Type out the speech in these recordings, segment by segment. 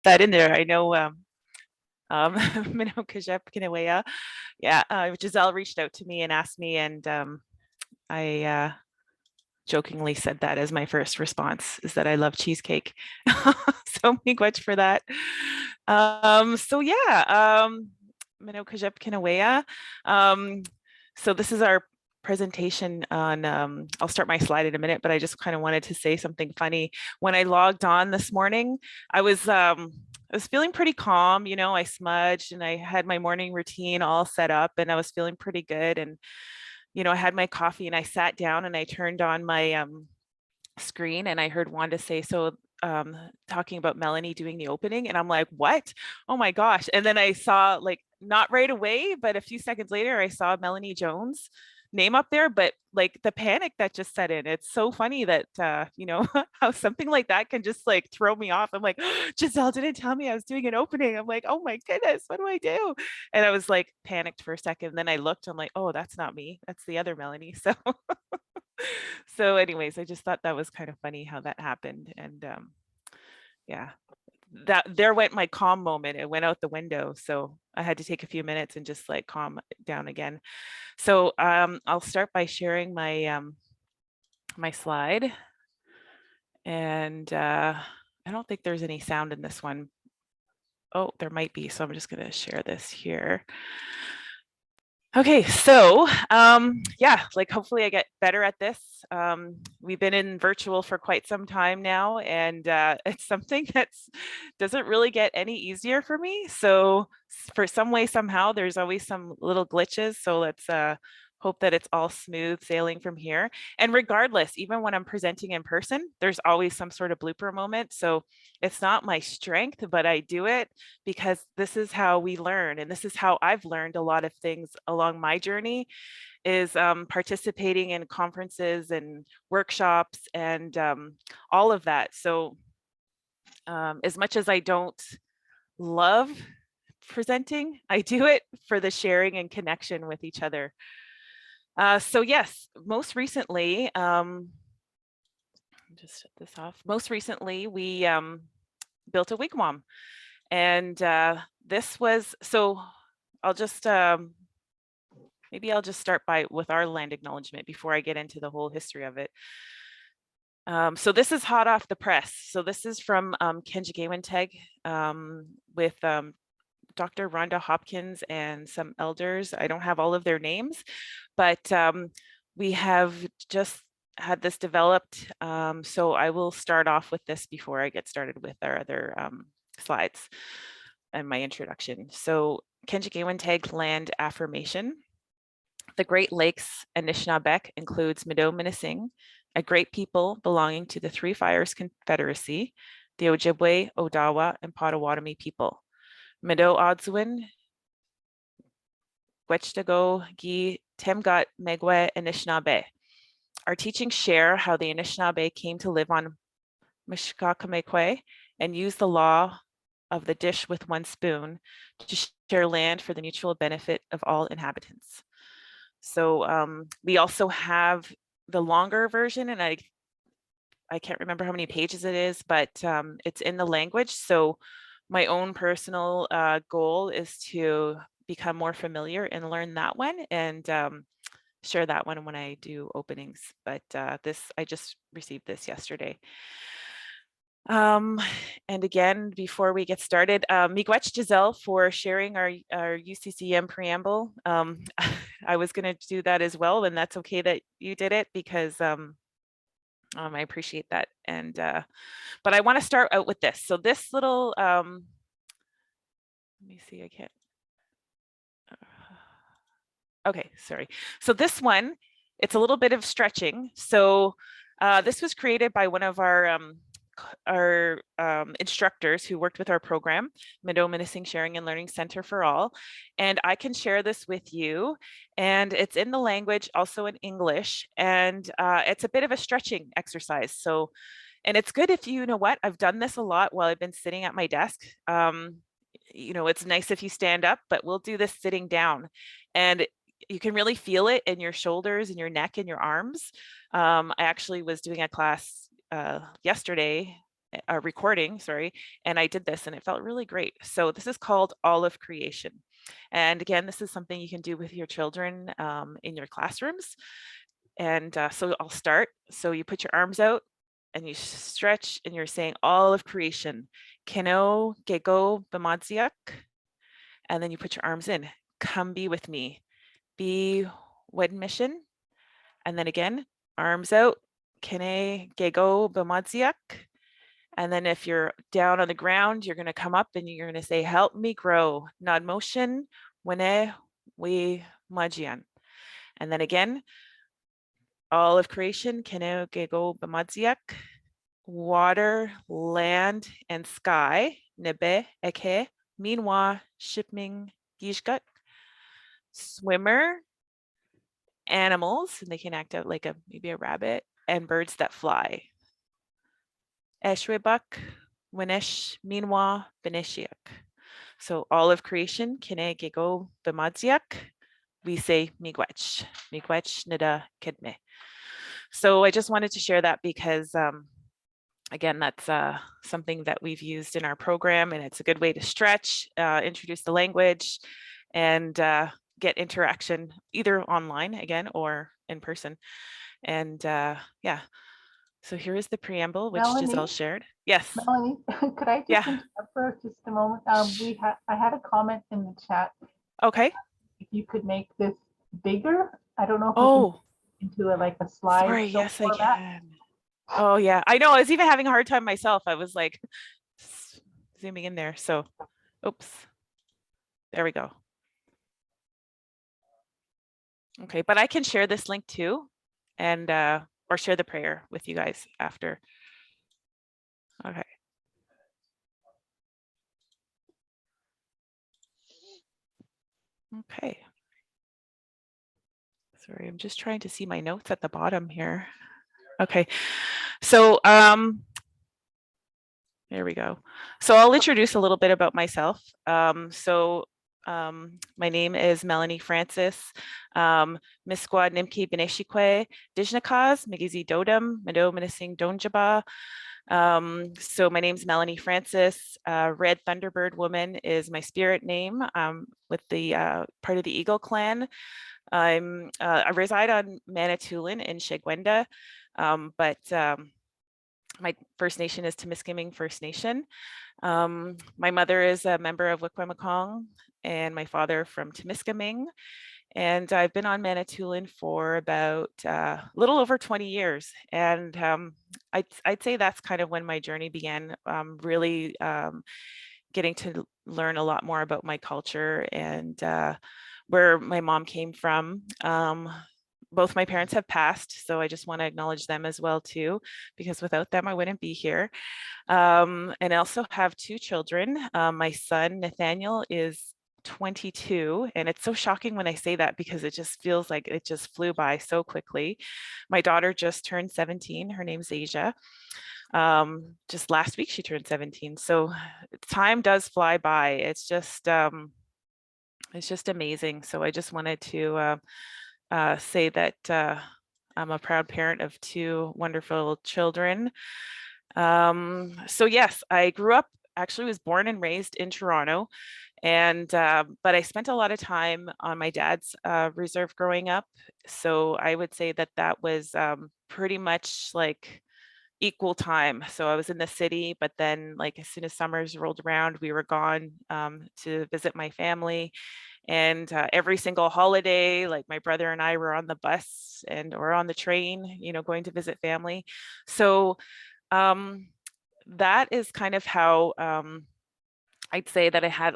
that in there. I know Minnow Kajep Kinawea. Yeah, Giselle reached out to me and asked me, and I jokingly said that as my first response is that I love cheesecake. So miigwech for that. So yeah, Minnow Kajep Kinawea. So this is our presentation on, I'll start my slide in a minute, but I just kind of wanted to say something funny. When I logged on this morning, I was feeling pretty calm, you know, I smudged and I had my morning routine all set up and I was feeling pretty good. And, you know, I had my coffee and I sat down and I turned on my screen and I heard Wanda say, so talking about Melanie doing the opening, and I'm like, what? Oh my gosh. And then I saw, like, not right away, but a few seconds later, I saw Melanie Jones name up there, but like the panic that just set in. It's so funny that you know, how something like that can just like throw me off. I'm like, Giselle didn't tell me I was doing an opening. I'm like, oh my goodness, what do I do? And I was like panicked for a second. Then I looked, I'm like, oh, that's not me, that's the other Melanie. So so anyways, I just thought that was kind of funny how that happened. And yeah, that there went my calm moment. It went out the window. So I had to take a few minutes and just like calm down again. So I'll start by sharing my my slide. And I don't think there's any sound in this one. Oh, there might be. So I'm just going to share this here. Okay, so yeah, like hopefully I get better at this. We've been in virtual for quite some time now, and it's something that doesn't really get any easier for me. So for some way, somehow, there's always some little glitches. So let's hope that it's all smooth sailing from here. And regardless, even when I'm presenting in person, there's always some sort of blooper moment. So it's not my strength, but I do it because this is how we learn. And this is how I've learned a lot of things along my journey, is participating in conferences and workshops and all of that. So as much as I don't love presenting, I do it for the sharing and connection with each other. So yes, most recently, just shut this off. Most recently, we built a wigwam, and this was, so I'll just maybe I'll just start with our land acknowledgement before I get into the whole history of it. So this is hot off the press. So this is from Kenjigewanteg with Dr. Rhonda Hopkins and some elders. I don't have all of their names, but we have just had this developed. So I will start off with this before I get started with our other slides and my introduction. So Kenjigewanteg land affirmation. The Great Lakes Anishinaabeg includes Mido-Minising, a great people belonging to the Three Fires Confederacy, the Ojibwe, Odawa, and Potawatomi people. Mido Odzuin, Gwechtago, Gi, Temgat, Megwe, Anishinaabe. Our teachings share how the Anishinaabe came to live on Mishkakamekwe and use the law of the dish with one spoon to share land for the mutual benefit of all inhabitants. So we also have the longer version, and I can't remember how many pages it is, but it's in the language. So my own personal goal is to become more familiar and learn that one, and share that one when I do openings. But I just received this yesterday. And again, before we get started, miigwech Giselle for sharing our UCCM preamble. I was going to do that as well, and that's okay that you did it, because I appreciate that. And but I want to start out with this. So this little, let me see, I can't. Okay, sorry. So this one, it's a little bit of stretching. So this was created by one of our instructors who worked with our program, Mido-Minising Sharing and Learning Center for All. And I can share this with you. And it's in the language, also in English. And it's a bit of a stretching exercise. So, and it's good if you know what, I've done this a lot while I've been sitting at my desk. You know, it's nice if you stand up, but we'll do this sitting down. And you can really feel it in your shoulders and your neck and your arms. I actually was doing a class yesterday recording, sorry, and I did this and it felt really great. So this is called Olive Creation. And again, this is something you can do with your children in your classrooms. And so I'll start. So you put your arms out and you stretch and you're saying Olive Creation. Keno gego bamadziak. And then you put your arms in. Come be with me. Be wed mission. And then again, arms out. Kene gego bamadziak. And then if you're down on the ground, you're going to come up and you're going to say, help me grow. Nod motion. Wene we majian. And then again, all of creation. Kene gego bamadziak. Water, land, and sky. Nebe eke. Minwa shipming gishgut. Swimmer, animals, and they can act out like maybe a rabbit, and birds that fly. Eshwebak, Winesh, Minwa, Beneshiak. So all of creation, Kine Gego Bemadziak, we say Miigwech, Miigwech Nida Kedme. So I just wanted to share that because again, that's something that we've used in our program, and it's a good way to stretch, introduce the language, and get interaction either online again or in person. And yeah, so here is the preamble, which Melanie, Giselle shared. Yes. Melanie, could I just interrupt for just a moment? I had a comment in the chat. Okay. If you could make this bigger, I don't know if Oh, you can into like a slide. sorry. Yes, I can. Oh yeah, I know. I was even having a hard time myself. I was like zooming in there. So, oops. There we go. Okay, but I can share this link too, and or share the prayer with you guys after. Okay. Okay. Sorry, I'm just trying to see my notes at the bottom here. Okay, so there we go. So I'll introduce a little bit about myself. My name is Melanie Francis. Misquad Nimki Beneshikwe Dijnakas, Migizi Dodam, Mado Minising Donjaba. So my name's Melanie Francis. Red Thunderbird Woman is my spirit name with the part of the Eagle Clan. I reside on Manitoulin in Shegwenda, but my First Nation is Temiskaming First Nation. My mother is a member of Wigman and my father from Temiskaming. And I've been on Manitoulin for about a little over 20 years. And I'd say that's kind of when my journey began, really getting to learn a lot more about my culture and where my mom came from. Both my parents have passed, so I just want to acknowledge them as well too, because without them I wouldn't be here. And I also have two children. My son Nathaniel is 22, and it's so shocking when I say that because it just feels like it just flew by so quickly. My daughter just turned 17. Her name's Asia. Just last week she turned 17, so time does fly by. It's just amazing. So I just wanted to say that I'm a proud parent of two wonderful children. So yes, I grew up, actually was born and raised in Toronto, and but I spent a lot of time on my dad's reserve growing up. So I would say that that was pretty much like equal time. So I was in the city, but then like as soon as summers rolled around, we were gone to visit my family. And every single holiday, like my brother and I were on the bus and or on the train, you know, going to visit family. So that is kind of how I'd say that I had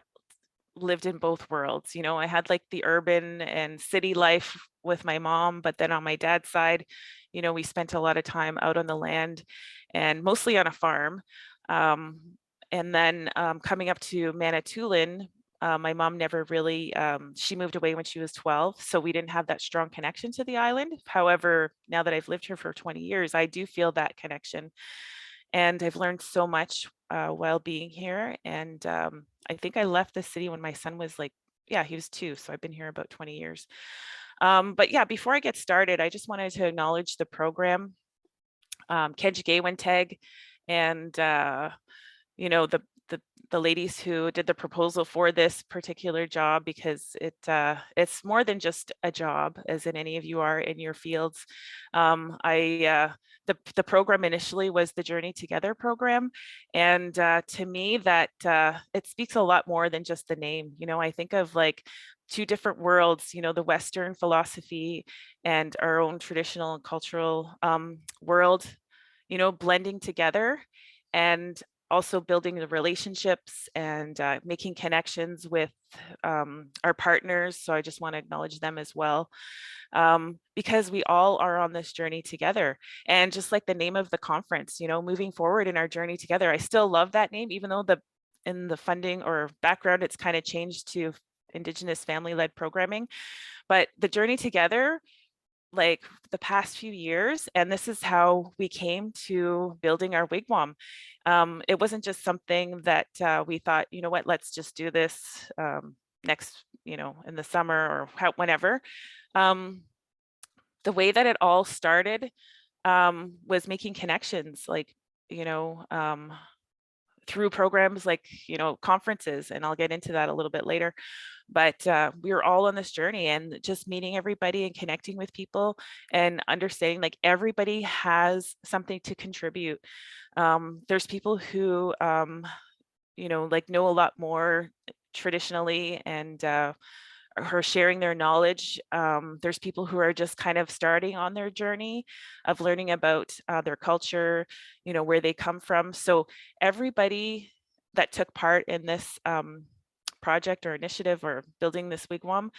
lived in both worlds. You know, I had like the urban and city life with my mom, but then on my dad's side, you know, we spent a lot of time out on the land and mostly on a farm. And then coming up to Manitoulin, my mom never really, she moved away when she was 12, so we didn't have that strong connection to the island. However, now that I've lived here for 20 years, I do feel that connection. And I've learned so much while being here. And I think I left the city when my son was like, yeah, he was 2. So I've been here about 20 years. But yeah, before I get started, I just wanted to acknowledge the program. Kedge Gaywenteg And you know, the ladies who did the proposal for this particular job, because it's more than just a job, as in any of you are in your fields. The program initially was the Journey Together program, and to me that it speaks a lot more than just the name. You know, I think of like two different worlds, you know, the Western philosophy and our own traditional and cultural world, you know, blending together, and also building the relationships and making connections with our partners. So I just want to acknowledge them as well, because we all are on this journey together. And just like the name of the conference, you know, moving forward in our journey together, I still love that name, even though in the funding or background, it's kind of changed to Indigenous family-led programming. But the journey together, like the past few years, and this is how we came to building our wigwam. It wasn't just something that we thought, you know what, let's just do this next, you know, in the summer or whenever. The way that it all started was making connections, like, you know, through programs like, you know, conferences, and I'll get into that a little bit later. But we were all on this journey, and just meeting everybody and connecting with people and understanding like everybody has something to contribute. There's people who, you know, like know a lot more traditionally and are sharing their knowledge. There's people who are just kind of starting on their journey of learning about their culture, you know, where they come from. So everybody that took part in this project or initiative or building this wigwam,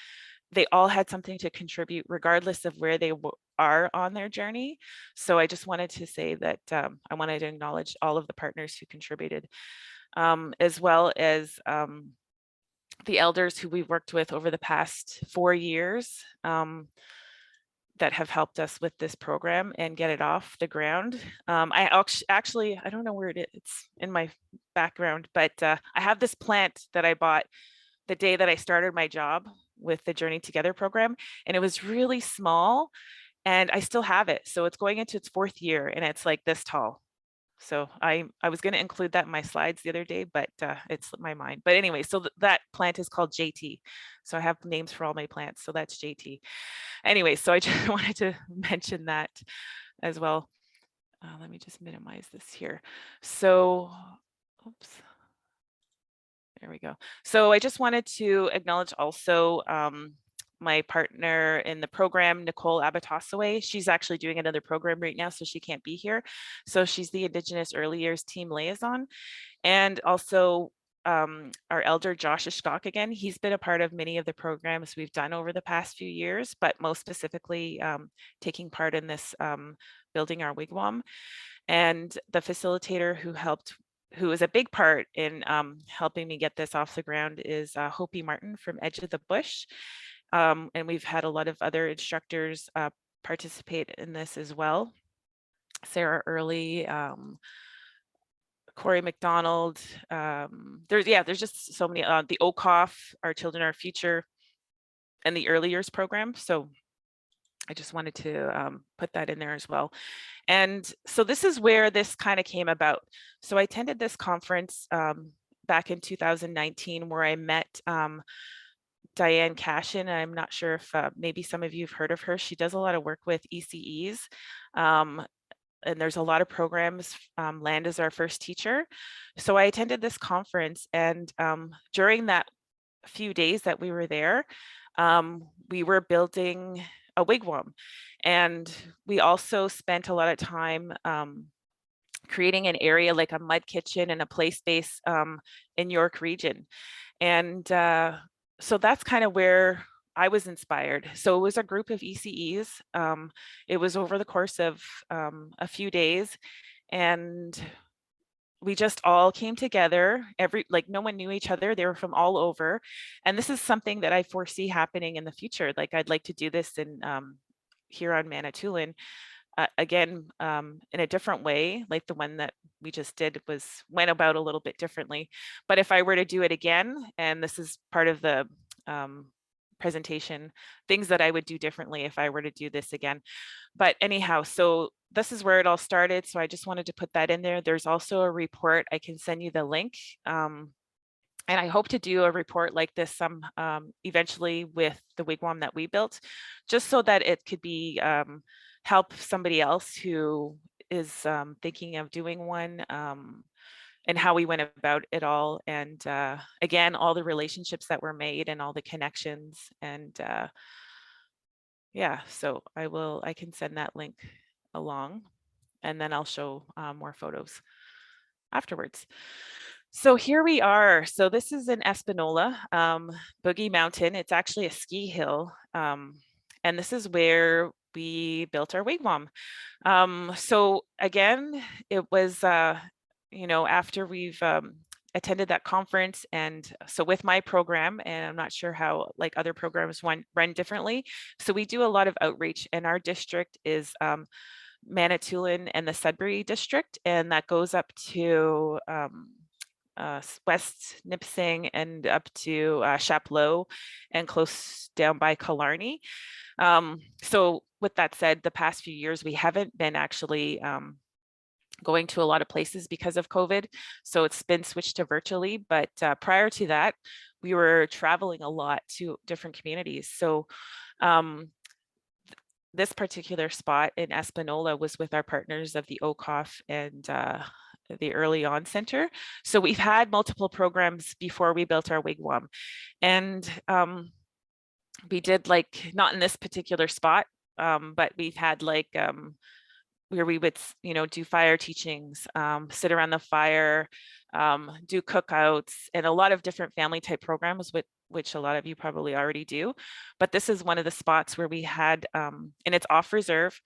they all had something to contribute regardless of where they are on their journey. So I just wanted to say that I wanted to acknowledge all of the partners who contributed, as well as the elders who we've worked with over the past 4 years, that have helped us with this program and get it off the ground. Actually, I don't know where it is. It's in my background, but I have this plant that I bought the day that I started my job with the Journey Together program, and it was really small, and I still have it. So it's going into its 4th year, and it's like this tall. So I was going to include that in my slides the other day, but it slipped my mind. But anyway, so that plant is called JT. So I have names for all my plants. So that's JT. Anyway, so I just wanted to mention that as well. Let me just minimize this here. So, oops. There we go. So I just wanted to acknowledge also my partner in the program, Nicole Abatasaway. She's actually doing another program right now, so she can't be here. So she's the Indigenous Early Years Team Liaison. And also our elder, Josh Ishkok, again, he's been a part of many of the programs we've done over the past few years, but most specifically taking part in this building our wigwam. And the facilitator who is a big part in helping me get this off the ground is Hopi Martin from Edge of the Bush. And we've had a lot of other instructors participate in this as well. Sarah Early, Corey McDonald. There's just so many. The OCOF, Our Children, Our Future, and the Early Years program. So I just wanted to put that in there as well. And so this is where this kind of came about. So I attended this conference back in 2019 where I met Diane Cashin. I'm not sure if maybe some of you have heard of her. She does a lot of work with ECEs. And there's a lot of programs. Land is Our First Teacher. So I attended this conference, and during that few days that we were there, we were building a wigwam. And we also spent a lot of time creating an area like a mud kitchen and a play space in York Region. And so that's kind of where I was inspired. So it was a group of ECEs. It was over the course of a few days, and we just all came together. Like no one knew each other. They were from all over. And this is something that I foresee happening in the future. Like I'd like to do this in here on Manitoulin. Again, in a different way, like the one that we just did went about a little bit differently. But if I were to do it again, and this is part of the presentation, things that I would do differently if I were to do this again. But anyhow, so this is where it all started. So I just wanted to put that in there. There's also a report. I can send you the link. And I hope to do a report like this eventually with the wigwam that we built, just so that it could be help somebody else who is thinking of doing one, and how we went about it all. And again, all the relationships that were made and all the connections. And yeah, so I can send that link along, and then I'll show more photos afterwards. So here we are. So this is in Espanola, Boogie Mountain. It's actually a ski hill. And this is where we built our wigwam. So again, it was, after we've attended that conference. And so with my program, and I'm not sure how like other programs run differently. So we do a lot of outreach, and our district is Manitoulin and the Sudbury district, and that goes up to West Nipissing and up to Chapleau and close down by Killarney. So with that said, the past few years, we haven't been actually going to a lot of places because of COVID. So it's been switched to virtually. But prior to that, we were traveling a lot to different communities. So this particular spot in Espanola was with our partners of the OCOF and the Early On Center. So we've had multiple programs before we built our wigwam. And we did like, not in this particular spot, but we've had like where we would, do fire teachings, sit around the fire, do cookouts, and a lot of different family type programs, which a lot of you probably already do. But this is one of the spots where we had, and it's off reserve,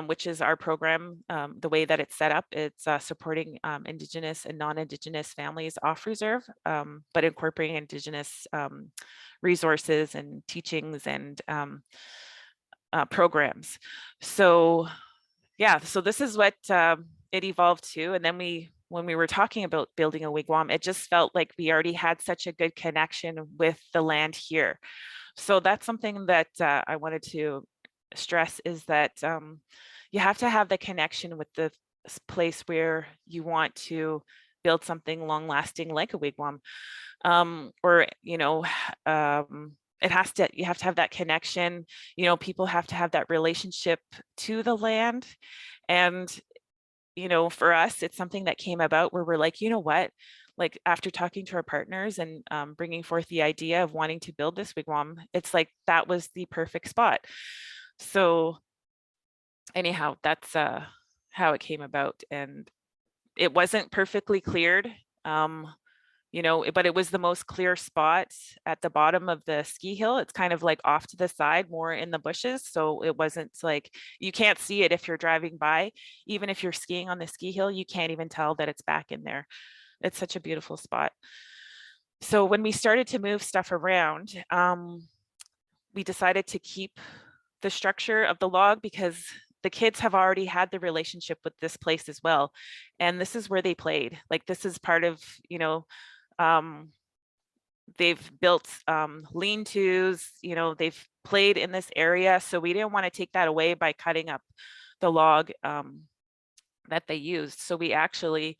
which is our program. The way that it's set up, it's supporting Indigenous and non-Indigenous families off reserve, but incorporating Indigenous resources and teachings and programs. So yeah, so this is what it evolved to. And then when we were talking about building a wigwam, it just felt like we already had such a good connection with the land here. So that's something that I wanted to stress, is that you have to have the connection with the place where you want to build something long lasting like a wigwam. Or, you have to have that connection, people have to have that relationship to the land. And, for us, it's something that came about where we're like, you know what, like after talking to our partners and bringing forth the idea of wanting to build this wigwam, it's like, that was the perfect spot. So anyhow, that's how it came about. And it wasn't perfectly cleared. But it was the most clear spot at the bottom of the ski hill. It's kind of like off to the side, more in the bushes. So it wasn't like, you can't see it if you're driving by. Even if you're skiing on the ski hill, you can't even tell that it's back in there. It's such a beautiful spot. So when we started to move stuff around, we decided to keep the structure of the log because the kids have already had the relationship with this place as well. And this is where they played. Like, this is part of, they've built lean-tos, they've played in this area. So we didn't want to take that away by cutting up the log that they used. So we actually,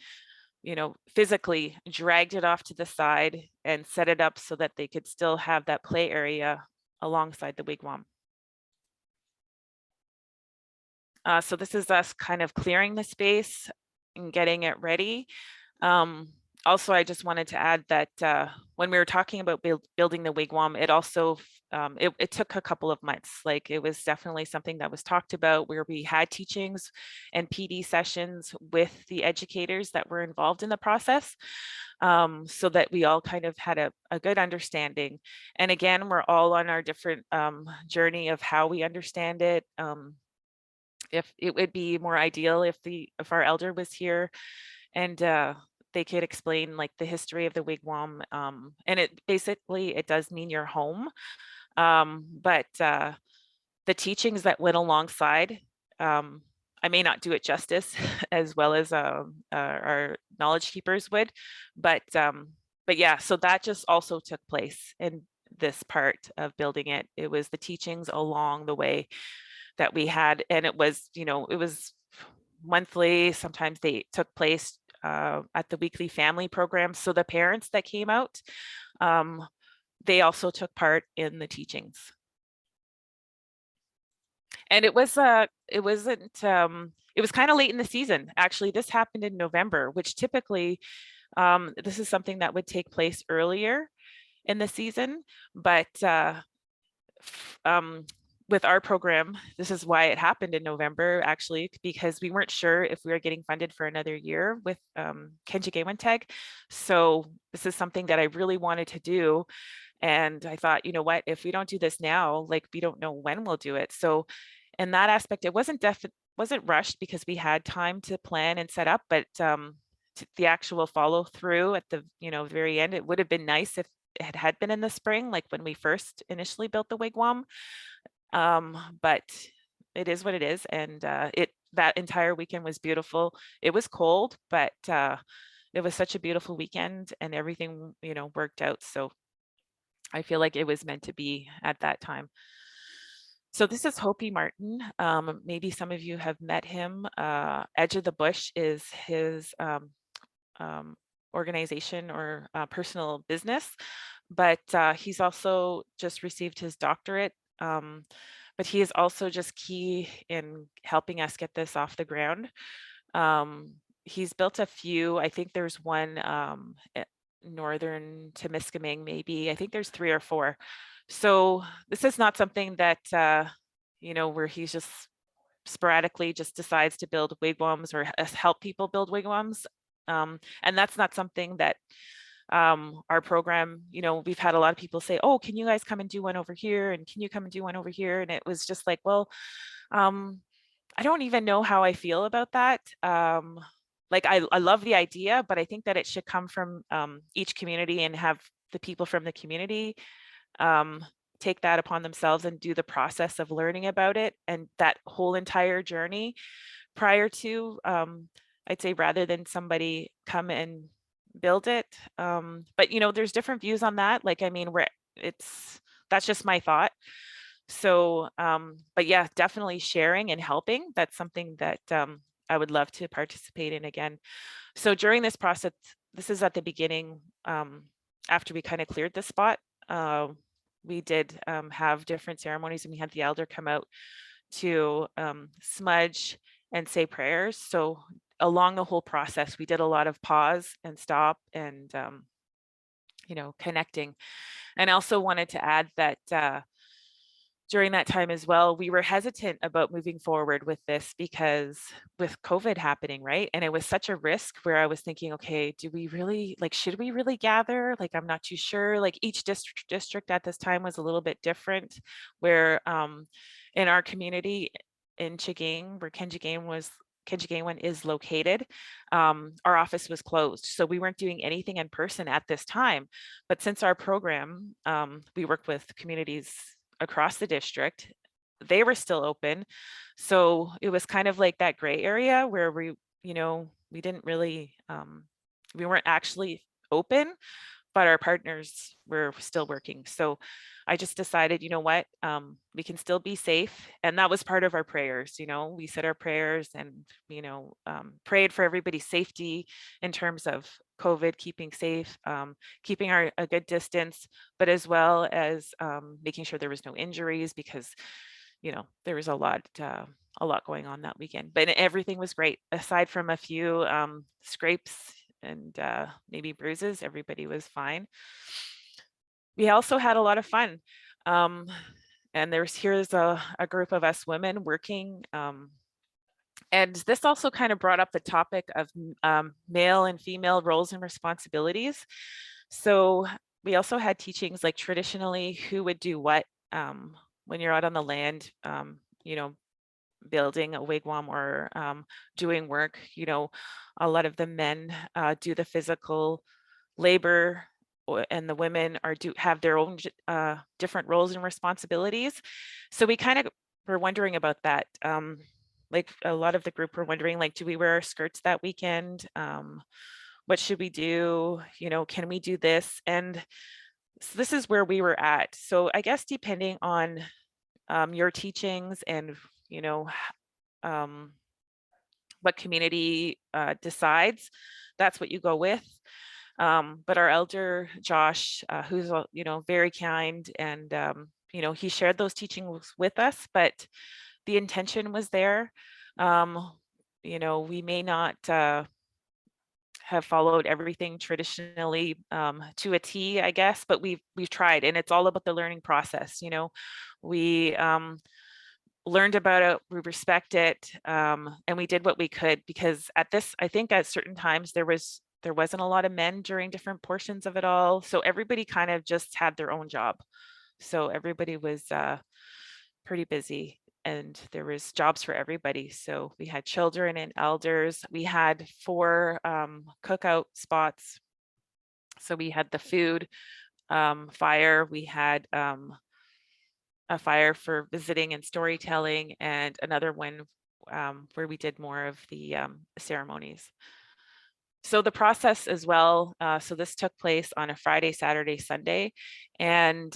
physically dragged it off to the side and set it up so that they could still have that play area alongside the wigwam. So this is us kind of clearing the space and getting it ready. Also, I just wanted to add that when we were talking about building the wigwam, it also, it took a couple of months. Like, it was definitely something that was talked about, where we had teachings and PD sessions with the educators that were involved in the process, so that we all kind of had a good understanding. And again, we're all on our different journey of how we understand it. If it would be more ideal if our elder was here and they could explain like the history of the wigwam, and it does mean your home, but the teachings that went alongside, I may not do it justice as well as our knowledge keepers would, but yeah, so that just also took place. And this part of building it. It was the teachings along the way that we had, and it was, it was monthly. Sometimes they took place at the weekly family program. So the parents that came out, they also took part in the teachings. And it was it wasn't it was kind of late in the season. Actually, this happened in November, which typically this is something that would take place earlier in the season, but with our program, this is why it happened in November, actually, because we weren't sure if we were getting funded for another year with Kenjigewanteg. So this is something that I really wanted to do. And I thought, you know what, if we don't do this now, like we don't know when we'll do it. So in that aspect, it wasn't rushed because we had time to plan and set up, but the actual follow through at the very end, it would have been nice if it had been in the spring, like when we first initially built the wigwam. But it is what it is, and that entire weekend was beautiful. It was cold, but it was such a beautiful weekend, and everything worked out. So I feel like it was meant to be at that time. So this is Hopi Martin. Maybe some of you have met him. Edge of the Bush is his organization or personal business, but he's also just received his doctorate. But he is also just key in helping us get this off the ground. He's built a few. I think there's one northern Temiskaming, maybe. I think there's 3 or 4. So this is not something that where he's just sporadically just decides to build wigwams or help people build wigwams. And that's not something that our program, we've had a lot of people say, oh, can you guys come and do one over here? And can you come and do one over here? And it was just like, well, I don't even know how I feel about that. Like I love the idea, but I think that it should come from each community and have the people from the community take that upon themselves and do the process of learning about it and that whole entire journey prior to, I'd say, rather than somebody come and build it. But there's different views on that. Like, I mean, that's just my thought. So, but yeah, definitely sharing and helping. That's something that I would love to participate in again. So during this process, this is at the beginning, after we kind of cleared the spot, we did have different ceremonies, and we had the elder come out to smudge and say prayers. So along the whole process, we did a lot of pause and stop and, connecting. And I also wanted to add that during that time as well, we were hesitant about moving forward with this because with COVID happening, right? And it was such a risk where I was thinking, okay, do we really, like, should we really gather? Like, I'm not too sure. Like each district at this time was a little bit different, where in our community in Chaging, where Kenjigewin is located, our office was closed. So we weren't doing anything in person at this time. But since our program, we worked with communities across the district, they were still open. So it was kind of like that gray area where we didn't really, we weren't actually open, but our partners were still working. So I just decided, you know what, we can still be safe. And that was part of our prayers. We said our prayers and, prayed for everybody's safety in terms of COVID, keeping safe, keeping a good distance, but as well as making sure there was no injuries, because, there was a lot going on that weekend. But everything was great. Aside from a few scrapes and maybe bruises, everybody was fine. We also had a lot of fun. And here's a group of us women working. And this also kind of brought up the topic of male and female roles and responsibilities. So we also had teachings like traditionally who would do what when you're out on the land, building a wigwam or doing work. A lot of the men do the physical labor, and the women have their own different roles and responsibilities. So we kind of were wondering about that. Like a lot of the group were wondering, like, do we wear our skirts that weekend? What should we do? Can we do this? And So this is where we were at. So I guess depending on your teachings and, you know, um, what community decides, that's what you go with. But our elder Josh, who's very kind, and he shared those teachings with us, but the intention was there. We may not have followed everything traditionally to a T, I guess, but we've tried, and it's all about the learning process. We learned about it, we respect it, and we did what we could, because I think at certain times there wasn't a lot of men during different portions of it all, so everybody kind of just had their own job. So everybody was pretty busy, and there was jobs for everybody. So we had children and elders. We had 4 cookout spots. So we had the food, fire. We had a fire for visiting and storytelling, and another one where we did more of the ceremonies. So the process as well, so this took place on a Friday, Saturday, Sunday, and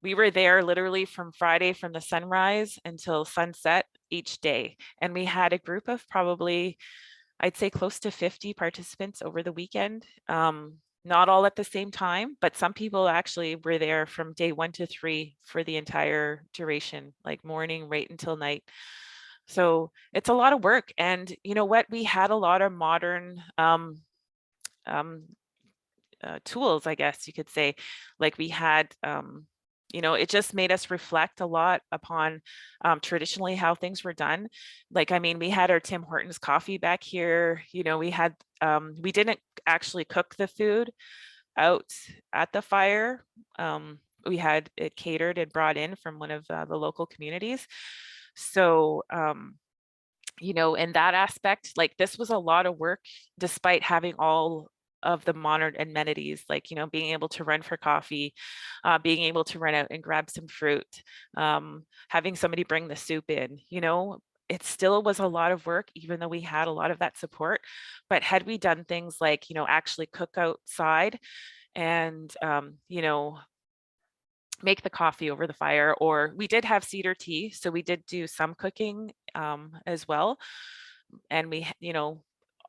we were there literally from Friday, from the sunrise until sunset each day. And we had a group of probably, I'd say, close to 50 participants over the weekend. Not all at the same time, but some people actually were there from day 1 to 3 for the entire duration, like morning right until night. So it's a lot of work. And you know what? We had a lot of modern um, tools, I guess you could say. Like we had, it just made us reflect a lot upon traditionally how things were done. Like, I mean, we had our Tim Hortons coffee back here. We didn't actually cook the food out at the fire. We had it catered and brought in from one of the local communities. So, in that aspect, like this was a lot of work, despite having all of the modern amenities, like, being able to run for coffee, being able to run out and grab some fruit, having somebody bring the soup in, it still was a lot of work, even though we had a lot of that support. But had we done things like, actually cook outside and, make the coffee over the fire, or we did have cedar tea, so we did do some cooking as well. And we,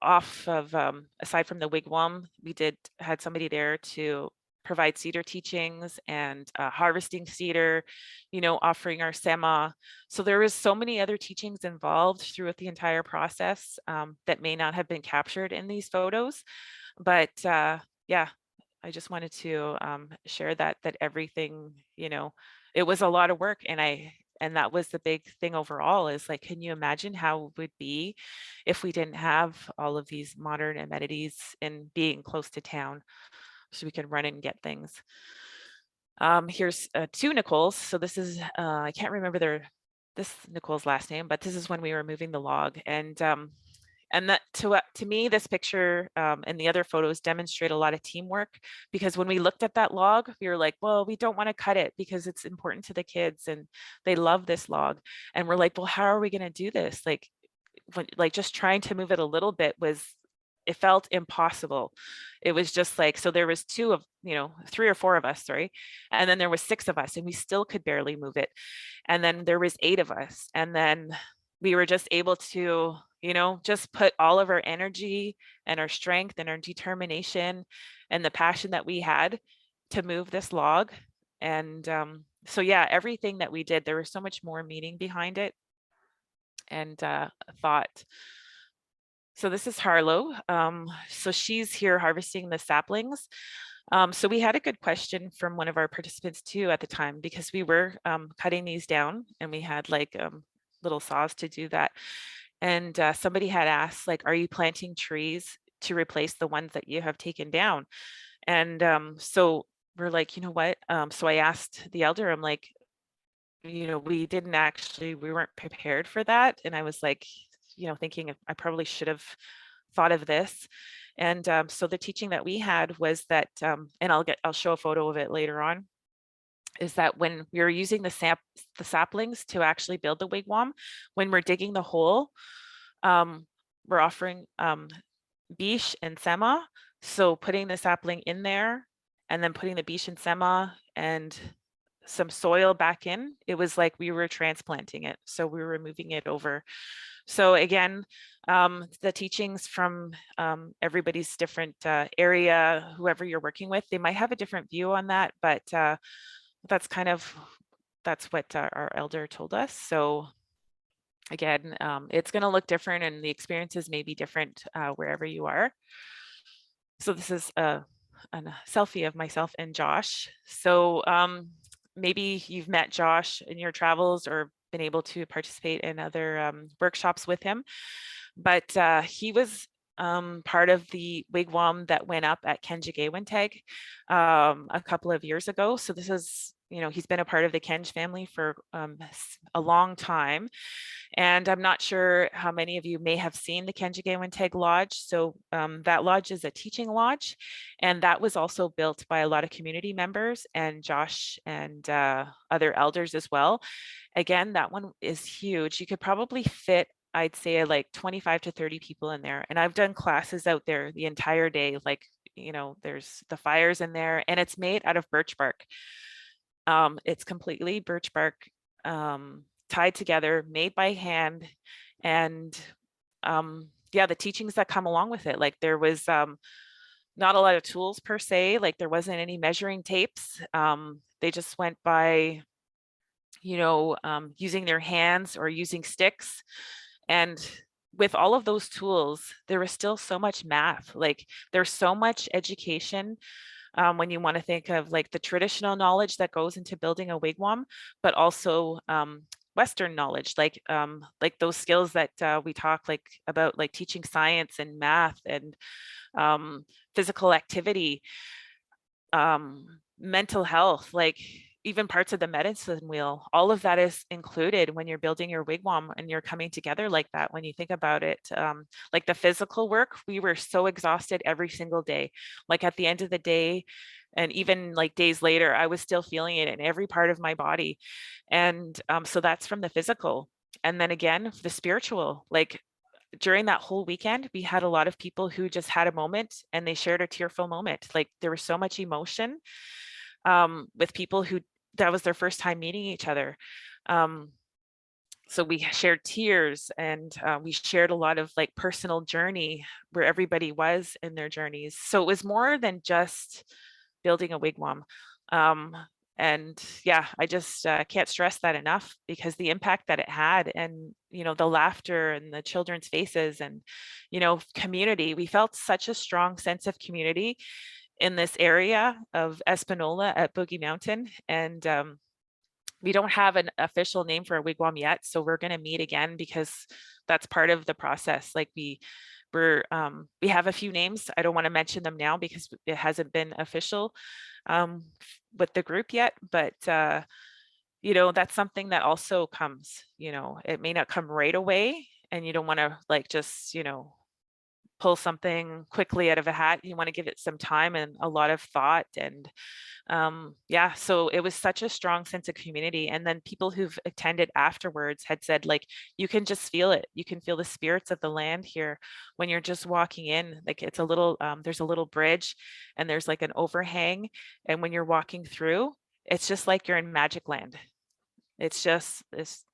off of aside from the wigwam, we had somebody there to provide cedar teachings and harvesting cedar, offering our sema. So there was so many other teachings involved throughout the entire process that may not have been captured in these photos. But yeah, I just wanted to share that everything, it was a lot of work, and that was the big thing overall, is like, can you imagine how it would be if we didn't have all of these modern amenities and being close to town so we could run and get things. Here's 2 Nicoles. So this is, I can't remember this Nicole's last name, but this is when we were moving the log. And that to me, this picture and the other photos demonstrate a lot of teamwork, because when we looked at that log, we were like, well, we don't want to cut it because it's important to the kids and they love this log. And we're like, well, how are we going to do this? Like just trying to move it a little bit it felt impossible. It was just like, so there was 3 or 4 of us, sorry. And then there was 6 of us and we still could barely move it. And then there was 8 of us. And then we were just able to, just put all of our energy and our strength and our determination and the passion that we had to move this log. And so, yeah, everything that we did, there was so much more meaning behind it and thought. So this is Harlow. So she's here harvesting the saplings. So we had a good question from one of our participants too at the time, because we were cutting these down and we had like little saws to do that. And somebody had asked, like, are you planting trees to replace the ones that you have taken down? And so we're like, you know what? So I asked the elder, I'm like, we weren't prepared for that. And I was like, thinking I probably should have thought of this. And so the teaching that we had was that, and I'll show a photo of it later on, is that when we were using the saplings to actually build the wigwam, when we're digging the hole, we're offering bish and sema. So putting the sapling in there and then putting the biche and sema and some soil back in, it was like we were transplanting it. So we were moving it over. So again, the teachings from everybody's different area, whoever you're working with, they might have a different view on that, but that's kind of, that's what our elder told us. So again, it's going to look different and the experiences may be different wherever you are. So this is a selfie of myself and Josh. So maybe you've met Josh in your travels or been able to participate in other workshops with him, but he was part of the wigwam that went up at Kenjigewantag a couple of years ago. So this is, you know, he's been a part of the Kenj family for a long time. And I'm not sure how many of you may have seen the Kenjigewantag Lodge. So that lodge is a teaching lodge, and that was also built by a lot of community members and Josh and other elders as well. Again, that one is huge. You could probably fit, I'd say, like 25 to 30 people in there. And I've done classes out there the entire day. Like, you know, there's the fires in there, and it's made out of birch bark. It's completely birch bark, tied together, made by hand. And yeah, the teachings that come along with it, like there was not a lot of tools per se, like there wasn't any measuring tapes. They just went by, you know, using their hands or using sticks. And with all of those tools, there was still so much math. Like there's so much education when you want to think of like the traditional knowledge that goes into building a wigwam, but also Western knowledge, like those skills that we talk like about, like teaching science and math and physical activity, mental health, like even parts of the medicine wheel. All of that is included when you're building your wigwam and you're coming together like that. When you think about it, like the physical work, we were so exhausted every single day. Like at the end of the day, and even like days later, I was still feeling it in every part of my body. And so that's from the physical. And then again, the spiritual, like during that whole weekend, we had a lot of people who just had a moment and they shared a tearful moment. Like there was so much emotion with people who, that was their first time meeting each other. So we shared tears, and we shared a lot of like personal journey where everybody was in their journeys. So it was more than just building a wigwam. And yeah, I just can't stress that enough, because the impact that it had, and you know, the laughter and the children's faces, and you know, community. We felt such a strong sense of community in this area of Espanola at Boogie Mountain. And we don't have an official name for a wigwam yet, so we're going to meet again, because that's part of the process. Like we have a few names. I don't want to mention them now because it hasn't been official with the group yet, but you know, that's something that also comes, you know, it may not come right away, and you don't want to like just, you know, pull something quickly out of a hat. You want to give it some time and a lot of thought. And yeah, so it was such a strong sense of community. And then people who've attended afterwards had said, like, you can just feel it. You can feel the spirits of the land here when you're just walking in. Like it's a little, there's a little bridge and there's like an overhang. And when you're walking through, it's just like you're in magic land. It's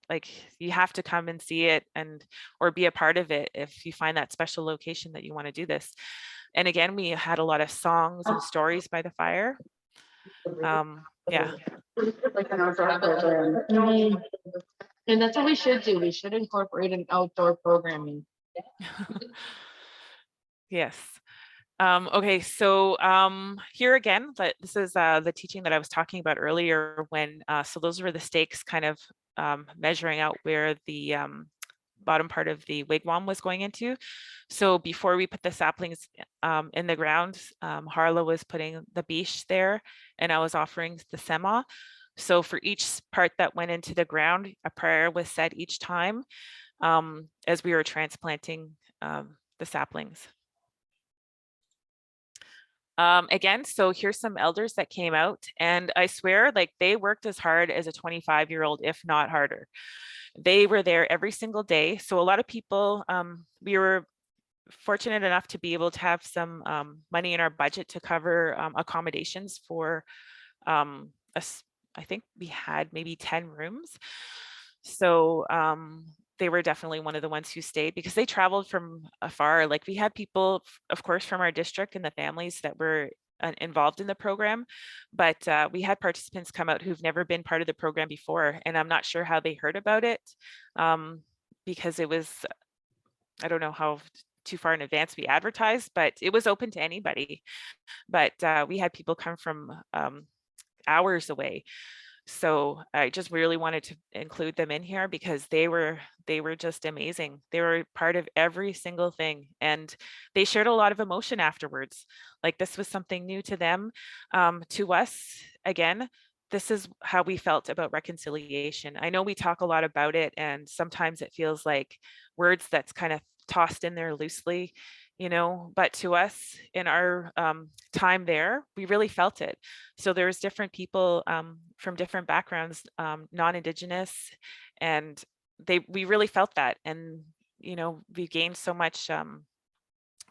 like you have to come and see it, and or be a part of it if you find that special location that you want to do this. And again, we had a lot of songs and stories by the fire. Yeah. Like an outdoor program. Mhm. And that's what we should do. We should incorporate an outdoor programming. Yes. Okay, so here again, this is the teaching that I was talking about earlier when, so those were the stakes kind of measuring out where the bottom part of the wigwam was going into. So before we put the saplings in the ground, Harla was putting the biche there, and I was offering the sema. So for each part that went into the ground, a prayer was said each time as we were transplanting the saplings. Again, so here's some elders that came out, and I swear, like they worked as hard as a 25-year-old, if not harder. They were there every single day. So a lot of people, we were fortunate enough to be able to have some money in our budget to cover accommodations for us. I think we had maybe 10 rooms. So they were definitely one of the ones who stayed because they traveled from afar. Like we had people, of course, from our district and the families that were involved in the program, but we had participants come out who've never been part of the program before, and I'm not sure how they heard about it because it was, I don't know how too far in advance we advertised, but it was open to anybody. But we had people come from hours away. So I just really wanted to include them in here because they were just amazing. They were part of every single thing, and they shared a lot of emotion afterwards. Like this was something new to them. To us, again, this is how we felt about reconciliation. I know we talk a lot about it, and sometimes it feels like words that's kind of tossed in there loosely, but to us in our time there, we really felt it. So there's different people from different backgrounds, non-Indigenous, and we really felt that. And, we gained so much,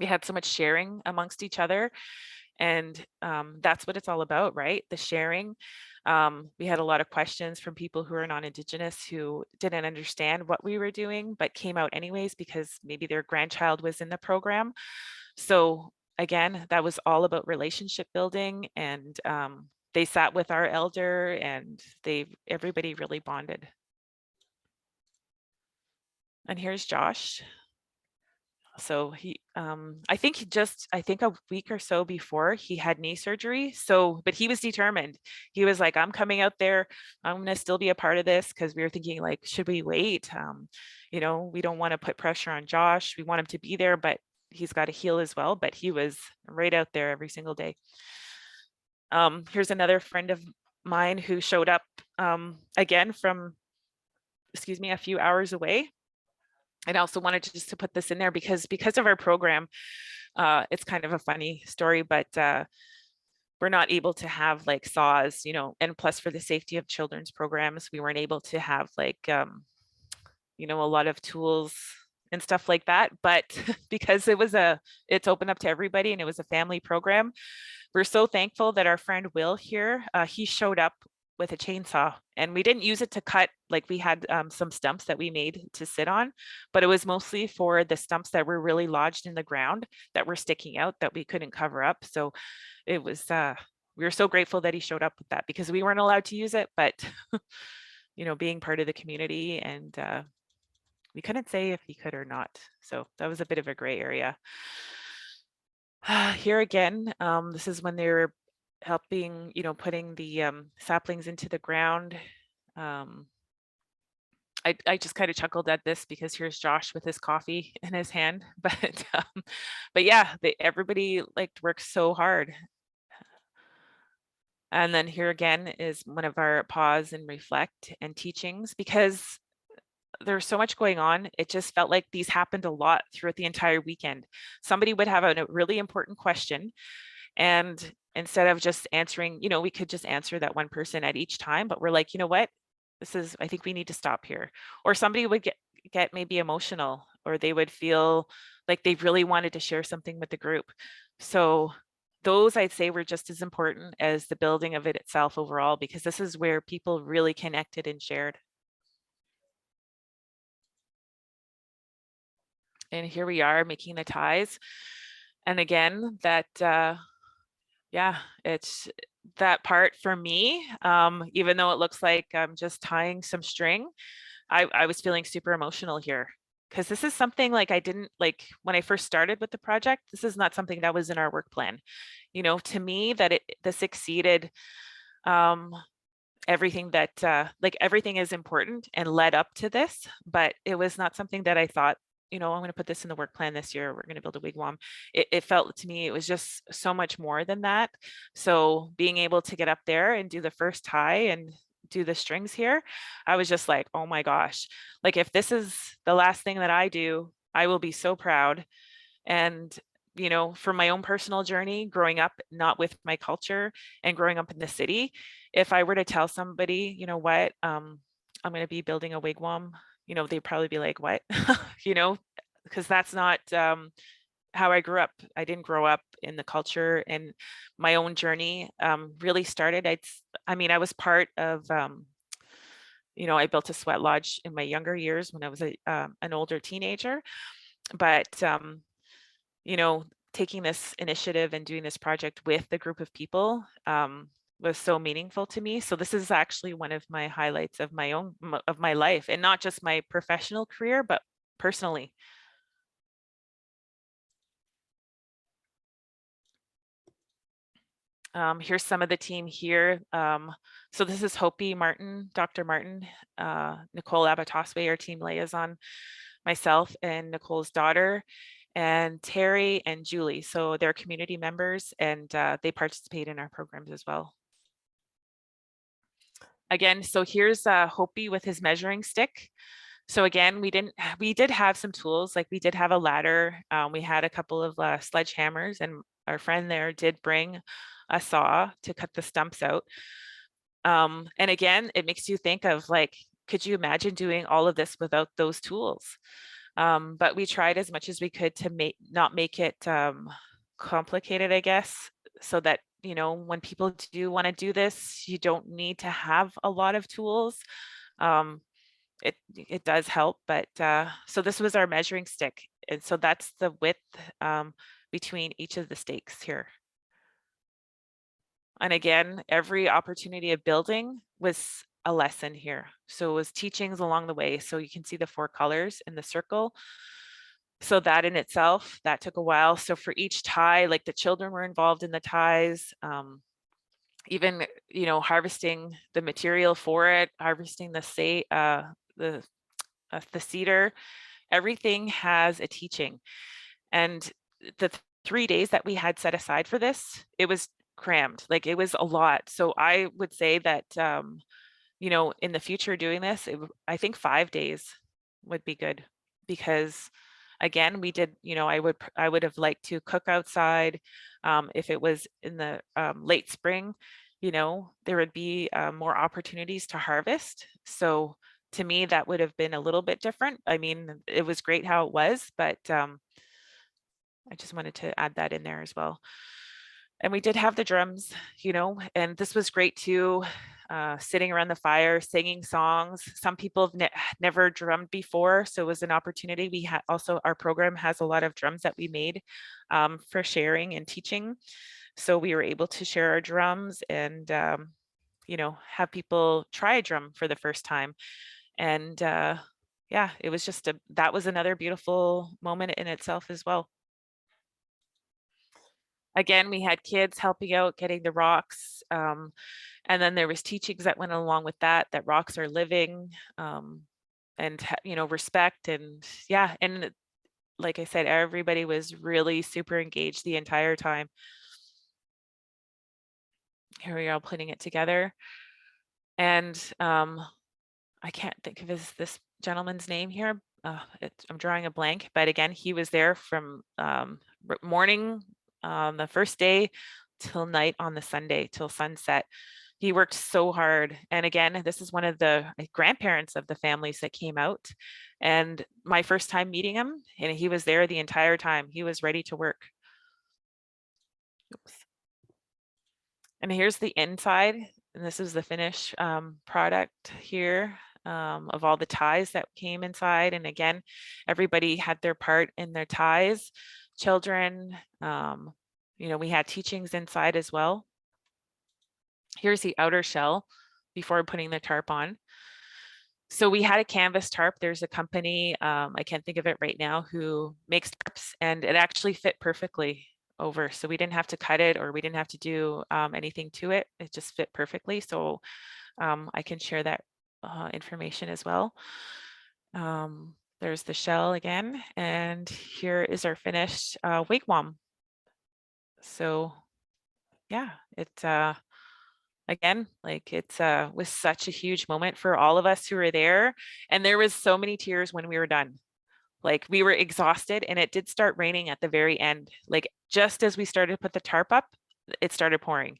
we had so much sharing amongst each other. And that's what it's all about, right? The sharing. We had a lot of questions from people who are non-Indigenous who didn't understand what we were doing, but came out anyways because maybe their grandchild was in the program. So again, that was all about relationship building, and they sat with our elder, and everybody really bonded. And here's Josh. So I think a week or so before he had knee surgery. So, but he was determined. He was like, I'm coming out there. I'm going to still be a part of this, because we were thinking like, should we wait? We don't want to put pressure on Josh. We want him to be there, but he's got to heal as well. But he was right out there every single day. Here's another friend of mine who showed up again from, a few hours away. And I also wanted to put this in there because of our program, it's kind of a funny story, but we're not able to have like saws, and plus for the safety of children's programs, we weren't able to have like, a lot of tools and stuff like that. But because it's open up to everybody and it was a family program, we're so thankful that our friend Will here, he showed up with a chainsaw, and we didn't use it to cut. Like we had some stumps that we made to sit on, but it was mostly for the stumps that were really lodged in the ground that were sticking out that we couldn't cover up. So it was, we were so grateful that he showed up with that, because we weren't allowed to use it, but being part of the community, and we couldn't say if he could or not. So that was a bit of a gray area. Here again, this is when they were helping, putting the saplings into the ground. I just kind of chuckled at this because here's Josh with his coffee in his hand, but yeah, everybody worked so hard. And then here again is one of our pause and reflect and teachings, because there's so much going on. It just felt like these happened a lot throughout the entire weekend. Somebody would have a really important question, and instead of just answering, we could just answer that one person at each time, but we're like, you know what, I think we need to stop here. Or somebody would get maybe emotional, or they would feel like they really wanted to share something with the group. So those, I'd say, were just as important as the building of it itself overall, because this is where people really connected and shared. And here we are making the ties. And again, that, yeah, it's that part for me, even though it looks like I'm just tying some string, I was feeling super emotional here, because this is something like I didn't like when I first started with the project. This is not something that was in our work plan. To me, that this exceeded everything that everything is important and led up to this, but it was not something that I thought, I'm going to put this in the work plan this year. We're going to build a wigwam. It felt to me, it was just so much more than that. So being able to get up there and do the first tie and do the strings here, I was just like, oh my gosh, like if this is the last thing that I do, I will be so proud. And for my own personal journey, growing up not with my culture and growing up in the city, if I were to tell somebody, what, I'm going to be building a wigwam, they'd probably be like, what? Because that's not, how I grew up. I didn't grow up in the culture, and my own journey really started. I mean, I was part of, I built a sweat lodge in my younger years when I was an older teenager, but, taking this initiative and doing this project with the group of people was so meaningful to me. So this is actually one of my highlights of of my life, and not just my professional career, but personally. Here's some of the team here. So this is Hopi Martin, Dr. Martin, Nicole Abatoswe, our team liaison, myself and Nicole's daughter, and Terry and Julie. So they're community members, and they participate in our programs as well. Again, so here's Hopi with his measuring stick. So again, we did have some tools, like we did have a ladder. We had a couple of sledgehammers, and our friend there did bring a saw to cut the stumps out. And again, it makes you think of, like, could you imagine doing all of this without those tools? But we tried as much as we could to not make it complicated, I guess, so that, when people do want to do this, you don't need to have a lot of tools. It does help, but so this was our measuring stick, and so that's the width between each of the stakes here. And again, every opportunity of building was a lesson here. So it was teachings along the way. So you can see the 4 colors in the circle. So that in itself, that took a while. So for each tie, like the children were involved in the ties, even, harvesting the material for it, harvesting the cedar, everything has a teaching. And the 3 days that we had set aside for this, it was crammed, like it was a lot. So I would say that, in the future doing this, I think 5 days would be good, because again, we did, I would have liked to cook outside. If it was in the late spring, there would be more opportunities to harvest. So to me, that would have been a little bit different. I mean, it was great how it was, but I just wanted to add that in there as well. And we did have the drums, and this was great too. Sitting around the fire, singing songs. Some people have never drummed before, so it was an opportunity. We had also, our program has a lot of drums that we made for sharing and teaching. So we were able to share our drums and, have people try a drum for the first time. And yeah, it was just that was another beautiful moment in itself as well. Again, we had kids helping out getting the rocks. And then there was teachings that went along with that rocks are living, and, respect. And yeah, and like I said, everybody was really super engaged the entire time. Here we are putting it together. And I can't think of this gentleman's name here. I'm drawing a blank, but again, he was there from morning the first day till night on the Sunday, till sunset. He worked so hard. And again, this is one of the grandparents of the families that came out, and my first time meeting him, and he was there the entire time. He was ready to work. Oops. And here's the inside, and this is the finished product here. Of all the ties that came inside. And again, everybody had their part in their ties. Children, we had teachings inside as well. Here's the outer shell before putting the tarp on. So we had a canvas tarp. There's a company, I can't think of it right now, who makes tarps, and it actually fit perfectly over. So we didn't have to cut it, or we didn't have to do anything to it. It just fit perfectly. So I can share that information as well. There's the shell again, and here is our finished wigwam. So yeah, it's again, like it was such a huge moment for all of us who were there, and there was so many tears when we were done. Like, we were exhausted, and it did start raining at the very end. Like, just as we started to put the tarp up, it started pouring.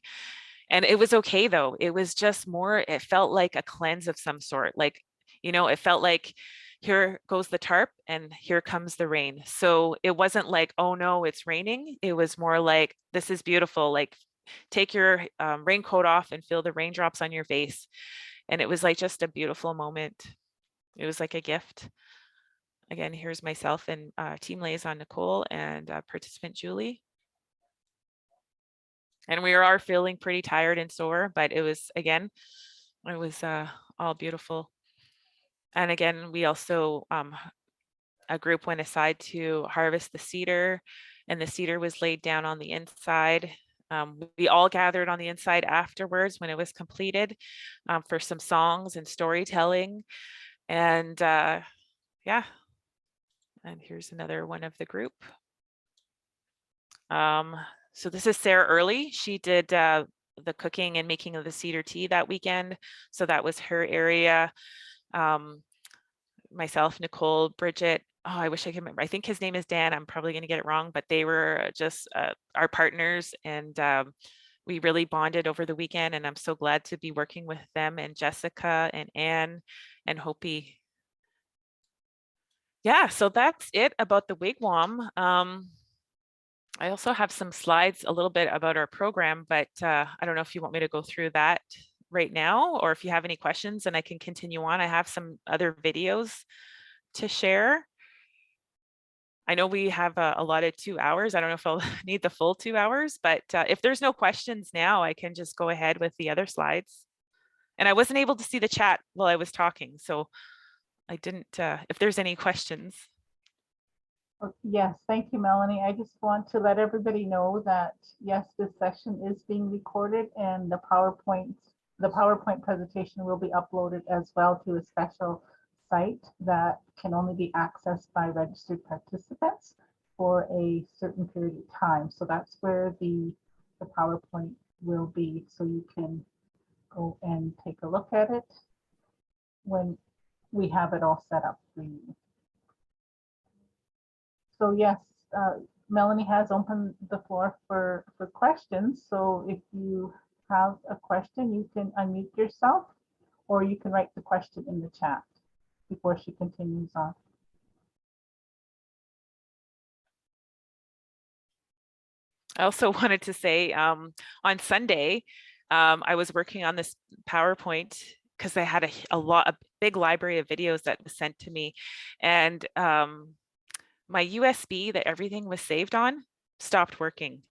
And it was okay though. It was just more, it felt like a cleanse of some sort. Like, it felt like, here goes the tarp and here comes the rain. So it wasn't like, oh no, it's raining. It was more like, this is beautiful. Like take your raincoat off and feel the raindrops on your face. And it was like just a beautiful moment. It was like a gift. Again, here's myself and team liaison Nicole and participant Julie. And we are feeling pretty tired and sore, but it was, again, it was all beautiful. And again, we also, a group went aside to harvest the cedar, and the cedar was laid down on the inside. We all gathered on the inside afterwards when it was completed for some songs and storytelling. And yeah, and here's another one of the group. So this is Sarah Early. She did the cooking and making of the cedar tea that weekend. So that was her area. Myself, Nicole, Bridget. Oh, I wish I could remember. I think his name is Dan. I'm probably going to get it wrong, but they were just our partners, and we really bonded over the weekend. And I'm so glad to be working with them and Jessica and Anne and Hopi. Yeah, so that's it about the wigwam. I also have some slides a little bit about our program, but I don't know if you want me to go through that right now, or if you have any questions and I can continue on. I have some other videos to share. I know we have allotted 2 hours. I don't know if I'll need the full 2 hours, but if there's no questions now, I can just go ahead with the other slides. And I wasn't able to see the chat while I was talking, so I didn't, if there's any questions. Yes, thank you, Melanie. I just want to let everybody know that, yes, this session is being recorded, and the PowerPoint presentation will be uploaded as well to a special site that can only be accessed by registered participants for a certain period of time. So that's where the PowerPoint will be, so you can go and take a look at it when we have it all set up for you. So yes, Melanie has opened the floor for questions. So if you have a question, you can unmute yourself, or you can write the question in the chat before she continues on. I also wanted to say on Sunday, I was working on this PowerPoint because I had a big library of videos that was sent to me, and my USB that everything was saved on stopped working.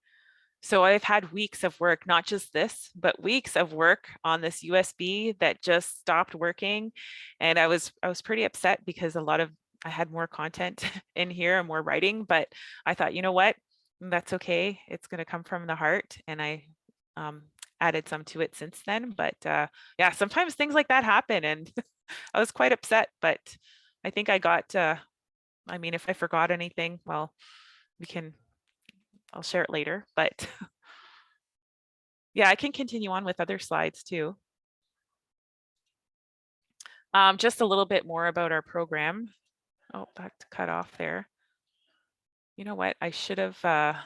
So I've had weeks of work, not just this, but weeks of work on this USB that just stopped working. And I was pretty upset because I had more content in here and more writing, but I thought, you know what, that's okay. It's going to come from the heart. And I added some to it since then. But yeah, sometimes things like that happen, and I was quite upset, but I think I got, I mean, if I forgot anything, well, I'll share it later, but yeah, I can continue on with other slides too. Just a little bit more about our program. Oh, that cut off there. You know what? I should have had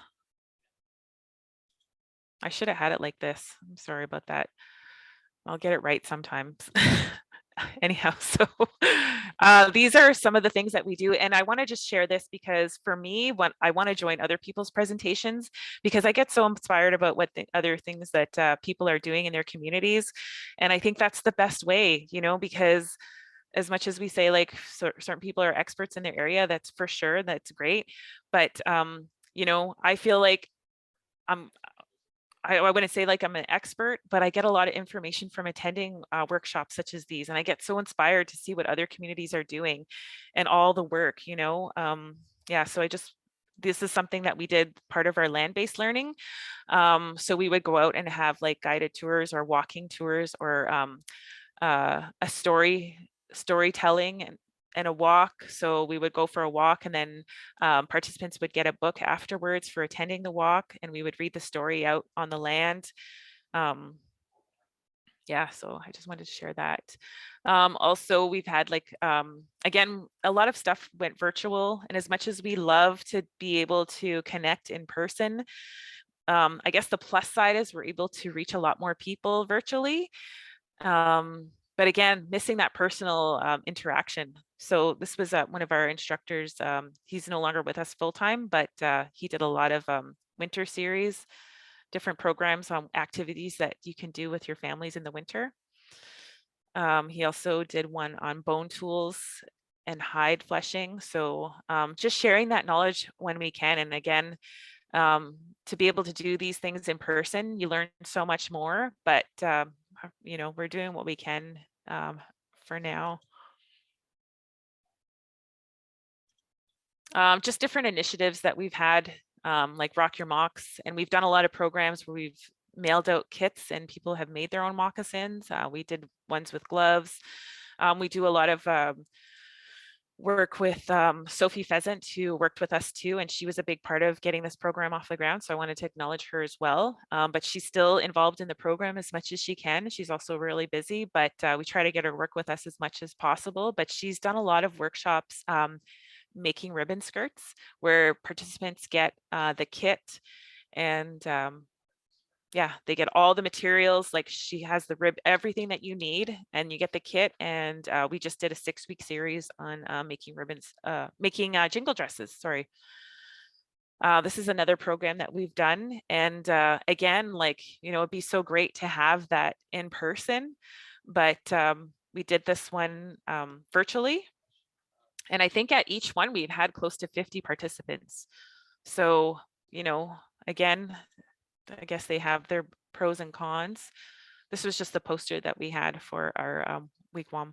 it like this. I'm sorry about that. I'll get it right sometimes. Anyhow, so these are some of the things that we do. And I want to just share this because for me, when I want to join other people's presentations, because I get so inspired about what the other things that people are doing in their communities. And I think that's the best way, you know, because as much as we say like certain people are experts in their area, that's for sure, that's great. But, you know, I feel like I wouldn't say like I'm an expert, but I get a lot of information from attending workshops such as these. And I get so inspired to see what other communities are doing and all the work, you know. Yeah, so this is something that we did part of our land-based learning. So we would go out and have like guided tours or walking tours or a storytelling and a walk. So we would go for a walk, and then participants would get a book afterwards for attending the walk, and we would read the story out on the land. Yeah, so I just wanted to share that. Also, we've had like, again, a lot of stuff went virtual, and as much as we love to be able to connect in person, I guess the plus side is we're able to reach a lot more people virtually. But again, missing that personal interaction. So this was one of our instructors. He's no longer with us full time, but he did a lot of winter series, different programs on activities that you can do with your families in the winter. He also did one on bone tools and hide fleshing. So just sharing that knowledge when we can. And again, to be able to do these things in person, you learn so much more, but you know, we're doing what we can for now. Just different initiatives that we've had, like Rock Your Mocks, and we've done a lot of programs where we've mailed out kits and people have made their own moccasins. We did ones with gloves. We do a lot of work with Sophie Pheasant, who worked with us too, and she was a big part of getting this program off the ground. So I wanted to acknowledge her as well. But she's still involved in the program as much as she can. She's also really busy, but we try to get her to work with us as much as possible. But she's done a lot of workshops making ribbon skirts where participants get the kit and yeah, they get all the materials. Like she has the everything that you need, and you get the kit. And we just did a 6-week series on making ribbons, making jingle dresses. Sorry. This is another program that we've done. And again, like, you know, it'd be so great to have that in person, but we did this one virtually. And I think at each one, we've had close to 50 participants. So, you know, again, I guess they have their pros and cons. This was just the poster that we had for our Wigwam.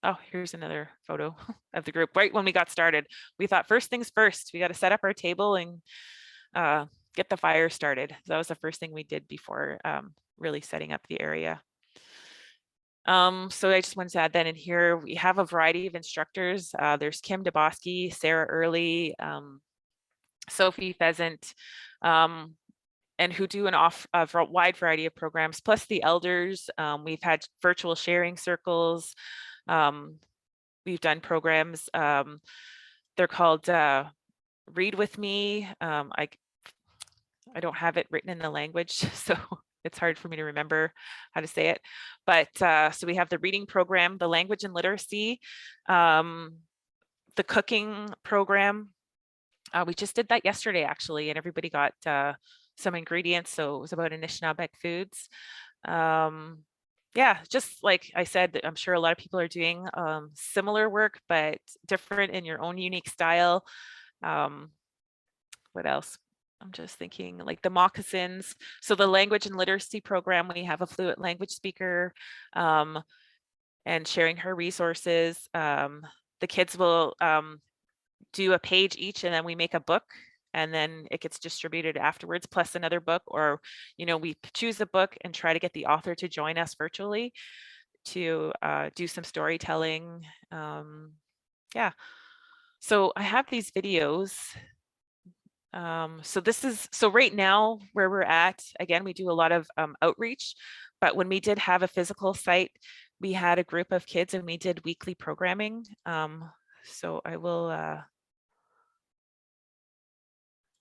Oh, here's another photo of the group. Right when we got started, we thought first things first, we got to set up our table and get the fire started. That was the first thing we did before really setting up the area. So I just wanted to add that in here. We have a variety of instructors. There's Kim DeBoski, Sarah Early, Sophie Pheasant, and who do a wide variety of programs, plus the elders. We've had virtual sharing circles. We've done programs. They're called Read With Me. I don't have it written in the language, so it's hard for me to remember how to say it. But so we have the reading program, the language and literacy, the cooking program. We just did that yesterday, actually, and everybody got some ingredients. So it was about Anishinaabeg foods. Yeah, just like I said, I'm sure a lot of people are doing similar work, but different in your own unique style. What else? I'm just thinking like the moccasins. So the language and literacy program, we have a fluent language speaker and sharing her resources. The kids will do a page each, and then we make a book, and then it gets distributed afterwards, plus another book. Or, you know, we choose a book and try to get the author to join us virtually to do some storytelling. Yeah. So I have these videos. So right now where we're at, again, we do a lot of outreach, but when we did have a physical site, we had a group of kids and we did weekly programming. So I will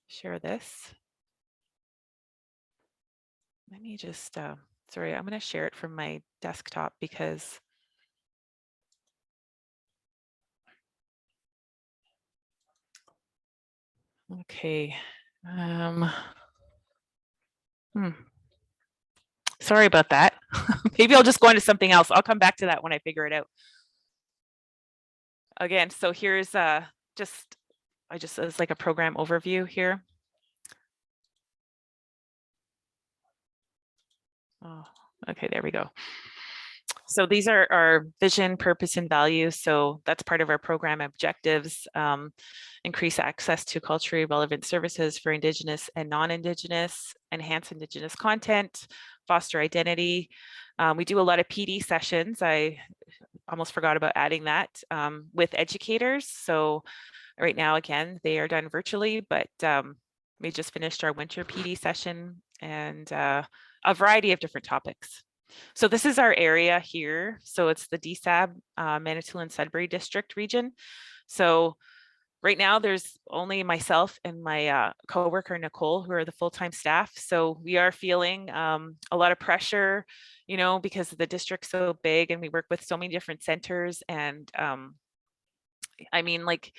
share this. Let me just, sorry, I'm going to share it from my desktop because okay. Sorry about that. Maybe I'll just go into something else. I'll come back to that when I figure it out. Again, so here's it's like a program overview here. Oh, okay, there we go. So these are our vision, purpose, and values. So that's part of our program objectives. Increase access to culturally relevant services for Indigenous and non-Indigenous, enhance Indigenous content, foster identity. We do a lot of PD sessions. I almost forgot about adding that with educators. So right now, again, they are done virtually, but we just finished our winter PD session and a variety of different topics. So this is our area here. So it's the DSAB, Manitoulin Sudbury District region. So right now there's only myself and my coworker Nicole who are the full-time staff. So we are feeling a lot of pressure, you know, because the district's so big and we work with so many different centers. And I mean, like,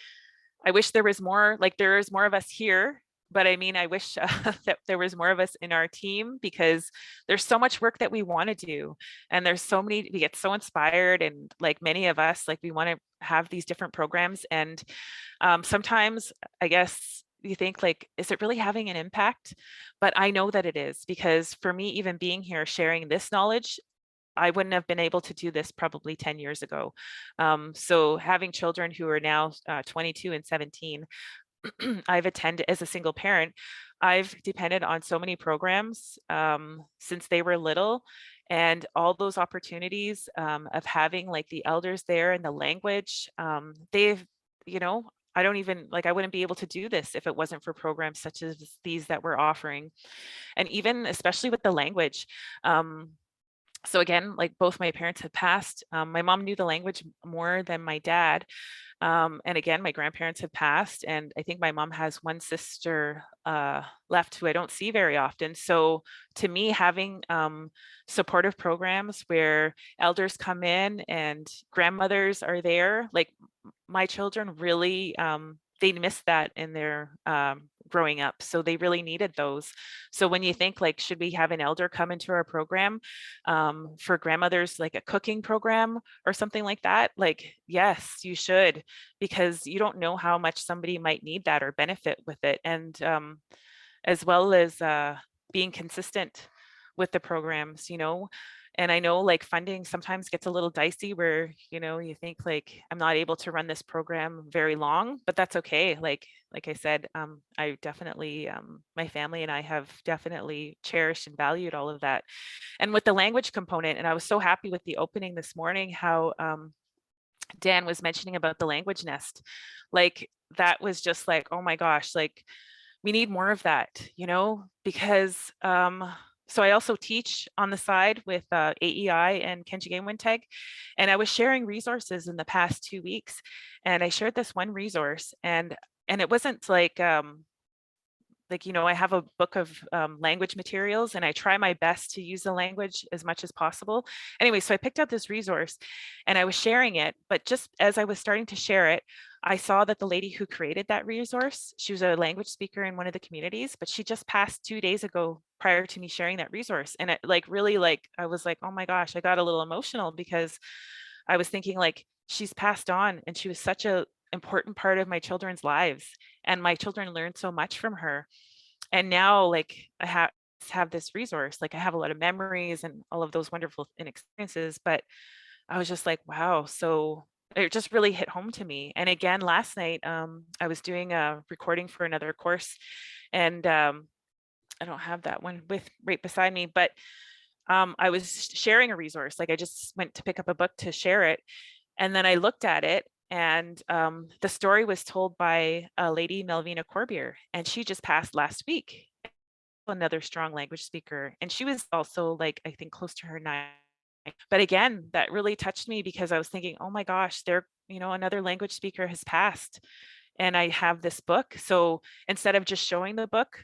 I wish there was more, like there is more of us here, but I mean, I wish that there was more of us in our team, because there's so much work that we want to do. And there's so many, we get so inspired, and like many of us, like we want to have these different programs. And sometimes I guess you think like, is it really having an impact? But I know that it is, because for me, even being here, sharing this knowledge, I wouldn't have been able to do this probably 10 years ago. So having children who are now 22 and 17, I've attended as a single parent, I've depended on so many programs since they were little, and all those opportunities of having like the elders there and the language, they've, you know, I don't even like, I wouldn't be able to do this if it wasn't for programs such as these that we're offering. And even especially with the language. So again, like both my parents had passed. My mom knew the language more than my dad. And again, my grandparents have passed, and I think my mom has one sister left who I don't see very often. So to me, having supportive programs where elders come in and grandmothers are there, like my children really, they missed that in their growing up. So they really needed those. So when you think like, should we have an elder come into our program for grandmothers, like a cooking program or something like that? Like, yes, you should, because you don't know how much somebody might need that or benefit with it. And as well as being consistent with the programs, you know. And I know like funding sometimes gets a little dicey where, you know, you think like, I'm not able to run this program very long, but that's okay. Like I said, I definitely, my family and I have definitely cherished and valued all of that. And with the language component, and I was so happy with the opening this morning, how Dan was mentioning about the language nest. Like that was just like, oh my gosh, like we need more of that, you know, because so I also teach on the side with AEI and Kenjigay Winteg, and I was sharing resources in the past 2 weeks, and I shared this one resource, and it wasn't like, you know, I have a book of language materials, and I try my best to use the language as much as possible. Anyway, so I picked up this resource and I was sharing it, but just as I was starting to share it, I saw that the lady who created that resource, she was a language speaker in one of the communities, but she just passed 2 days ago prior to me sharing that resource. And it like really, like, I was like, oh my gosh, I got a little emotional, because I was thinking like, she's passed on and she was such a important part of my children's lives, and my children learned so much from her. And now like I have this resource, like I have a lot of memories and all of those wonderful experiences, but I was just like, wow. So it just really hit home to me. And again, last night I was doing a recording for another course, and I don't have that one with right beside me, but I was sharing a resource. Like I just went to pick up a book to share it, and then I looked at it, and the story was told by a lady, Melvina Corbier, and she just passed last week. Another strong language speaker, and she was also like, I think close to her 9. But again, that really touched me, because I was thinking, oh my gosh, there, you know, another language speaker has passed, and I have this book. So instead of just showing the book,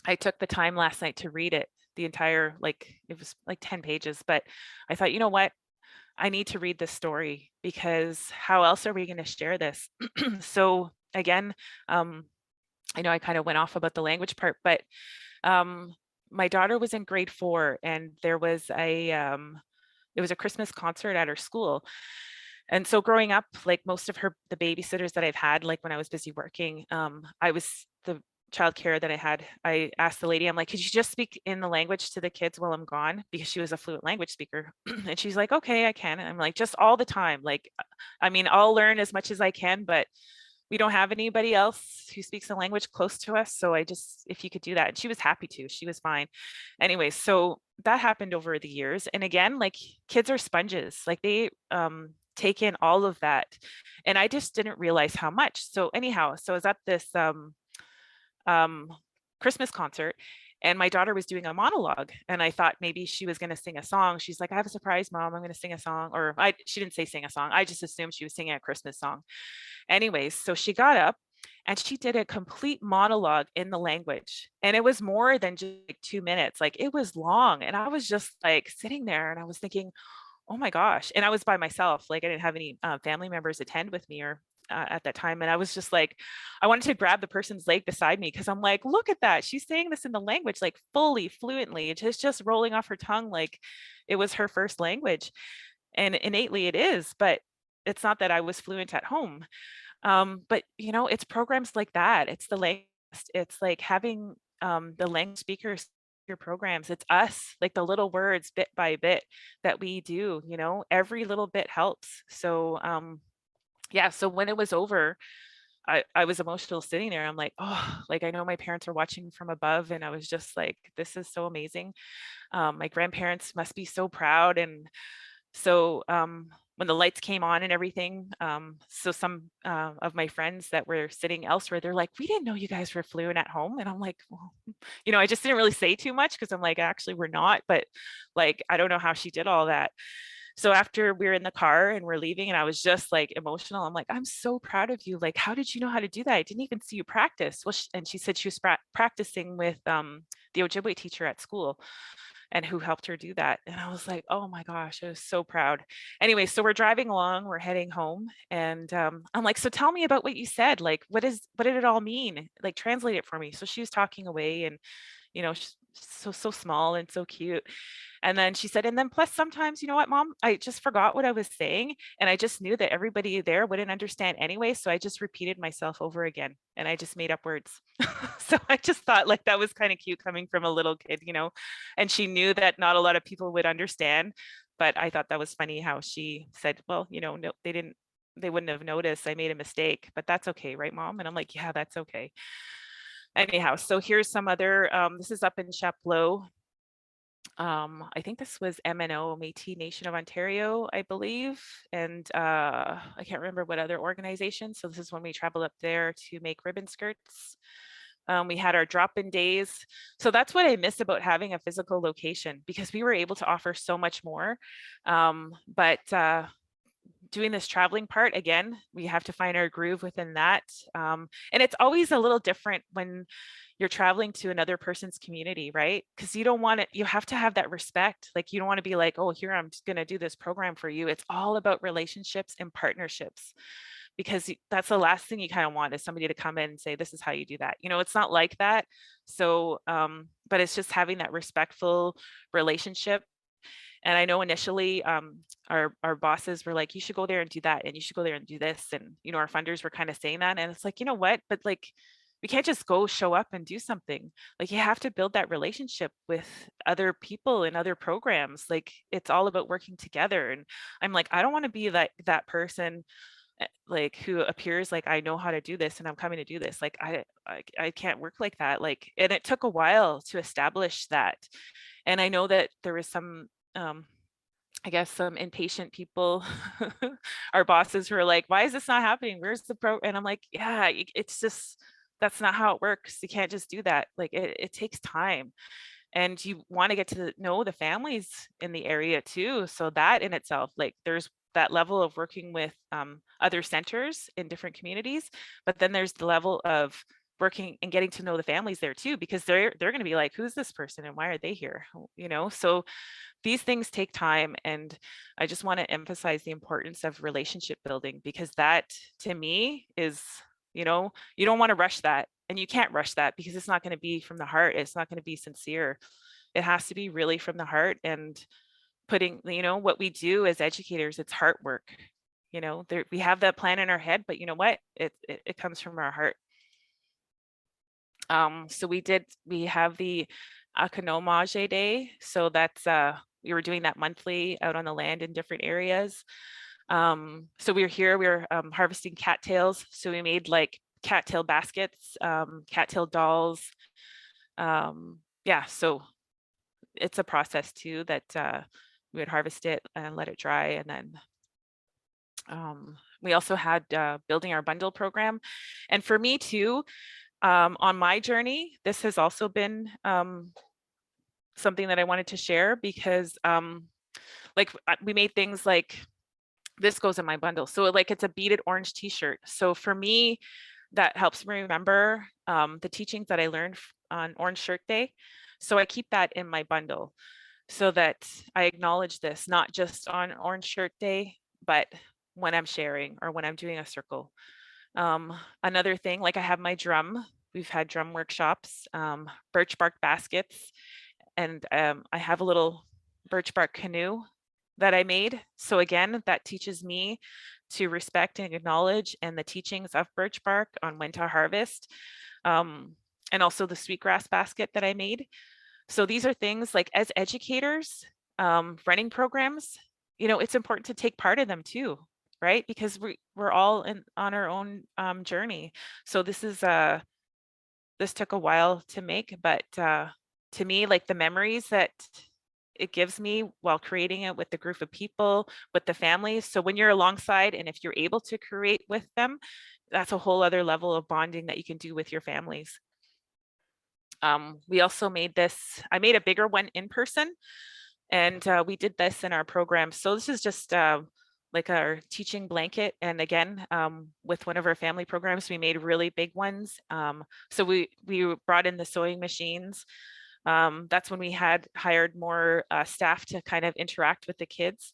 I took the time last night to read it, the entire, like it was like 10 pages. But I thought, you know what, I need to read this story, because how else are we going to share this? So again, I know I kind of went off about the language part, but my daughter was in grade 4, and there was it was a Christmas concert at her school. And so growing up, like most of the babysitters that I've had, like when I was busy working, I was the childcare that I had. I asked the lady, I'm like, could you just speak in the language to the kids while I'm gone? Because she was a fluent language speaker. And she's like, okay, I can. And I'm like, just all the time. Like, I mean, I'll learn as much as I can, but we don't have anybody else who speaks the language close to us. So I just, if you could do that. And she was happy to, she was fine. Anyway, so that happened over the years. And again, like kids are sponges, like they take in all of that. And I just didn't realize how much. So anyhow, so I was at this um, Christmas concert, and my daughter was doing a monologue, and I thought maybe she was going to sing a song. She's like, I have a surprise, Mom, I'm going to sing a song. Or she didn't say sing a song. I just assumed she was singing a Christmas song. Anyways, so she got up and she did a complete monologue in the language. And it was more than just like 2 minutes. Like, it was long. And I was just like sitting there and I was thinking, oh my gosh. And I was by myself. Like, I didn't have any family members attend with me or at that time. And I was just like, I wanted to grab the person's leg beside me because I'm like, look at that. She's saying this in the language, like fully, fluently. It's just rolling off her tongue like it was her first language. And innately it is, but it's not that I was fluent at home. But you know, it's programs like that. It's the language. It's like having the language speakers your programs. It's us, like the little words bit by bit that we do, you know, every little bit helps. So yeah, so when it was over, I was emotional sitting there. I'm like, oh, like I know my parents are watching from above, and I was just like, this is so amazing. My grandparents must be so proud. And so when the lights came on and everything, so some of my friends that were sitting elsewhere, they're like, we didn't know you guys were fluent at home. And I'm like, well, you know, I just didn't really say too much because I'm like, actually, we're not. But like, I don't know how she did all that. So after we were in the car and we're leaving, and I was just like emotional, I'm like, I'm so proud of you. Like, how did you know how to do that? I didn't even see you practice. Well, and she said she was practicing with the Ojibwe teacher at school, and who helped her do that. And I was like, oh my gosh, I was so proud. Anyway, so we're driving along, we're heading home, and I'm like, so tell me about what you said. Like, what did it all mean? Like, translate it for me. So she was talking away, and you know, she's so small and so cute. And then she said, and then plus sometimes, you know what, Mom, I just forgot what I was saying. And I just knew that everybody there wouldn't understand anyway. So I just repeated myself over again and I just made up words. So I just thought like that was kind of cute coming from a little kid, you know, and she knew that not a lot of people would understand. But I thought that was funny how she said, well, you know, no, they wouldn't have noticed I made a mistake, but that's okay, right, Mom? And I'm like, yeah, that's okay. Anyhow, so here's some other, this is up in Chapleau. I think this was MNO, Métis Nation of Ontario, I believe. And I can't remember what other organization. So this is when we traveled up there to make ribbon skirts. We had our drop-in days. So that's what I miss about having a physical location, because we were able to offer so much more. But doing this traveling part, again, we have to find our groove within that. And it's always a little different when you're traveling to another person's community, right? Because you don't want it, you have to have that respect. Like, you don't want to be like, oh, here, I'm just going to do this program for you. It's all about relationships and partnerships, because that's the last thing you kind of want is somebody to come in and say, this is how you do that. You know, it's not like that. So, but it's just having that respectful relationship. And I know initially our bosses were like, you should go there and do that. And you should go there and do this. And, you know, our funders were kind of saying that. And it's like, you know what, but like, we can't just go show up and do something. Like, you have to build that relationship with other people and other programs. Like, it's all about working together. And I'm like, I don't want to be like that person like who appears like I know how to do this and I'm coming to do this. Like, I can't work like that. Like, and it took a while to establish that. And I know that there was some I guess some impatient people, our bosses, who are like, why is this not happening? Where's the pro? And I'm like, yeah, it's just, that's not how it works. You can't just do that. Like, it takes time. And you want to get to know the families in the area too. So that in itself, like, there's that level of working with other centers in different communities, but then there's the level of working and getting to know the families there too, because they're going to be like, who's this person and why are they here, you know? So these things take time, and I just want to emphasize the importance of relationship building, because that to me is, you know, you don't want to rush that, and you can't rush that because it's not going to be from the heart. It's not going to be sincere. It has to be really from the heart, and putting, you know, what we do as educators, it's heart work. You know, there, we have that plan in our head, but you know what, it comes from our heart. So we have the Akanomage Day. So that's we were doing that monthly out on the land in different areas. So we were harvesting cattails. So we made like cattail baskets, cattail dolls. Yeah, so it's a process too that we would harvest it and let it dry. And then we also had building our bundle program. And for me too, On my journey, this has also been something that I wanted to share because like we made things like this goes in my bundle. So like it's a beaded orange t-shirt. So for me, that helps me remember the teachings that I learned on Orange Shirt Day. So I keep that in my bundle so that I acknowledge this, not just on Orange Shirt Day, but when I'm sharing or when I'm doing a circle. Another thing, like I have my drum, we've had drum workshops, birch bark baskets, and I have a little birch bark canoe that I made. So again, that teaches me to respect and acknowledge and the teachings of birch bark on when to harvest. Um, and also the sweetgrass basket that I made. So these are things like as educators, running programs, you know, it's important to take part in them too, right? Because we're all on our own journey. So this took a while to make, but to me, like the memories that it gives me while creating it with the group of people, with the families. So when you're alongside and if you're able to create with them, that's a whole other level of bonding that you can do with your families. We also made this, I made a bigger one in person, and we did this in our program. So this is just like our teaching blanket. And again, with one of our family programs, we made really big ones. So we brought in the sewing machines. That's when we had hired more staff to kind of interact with the kids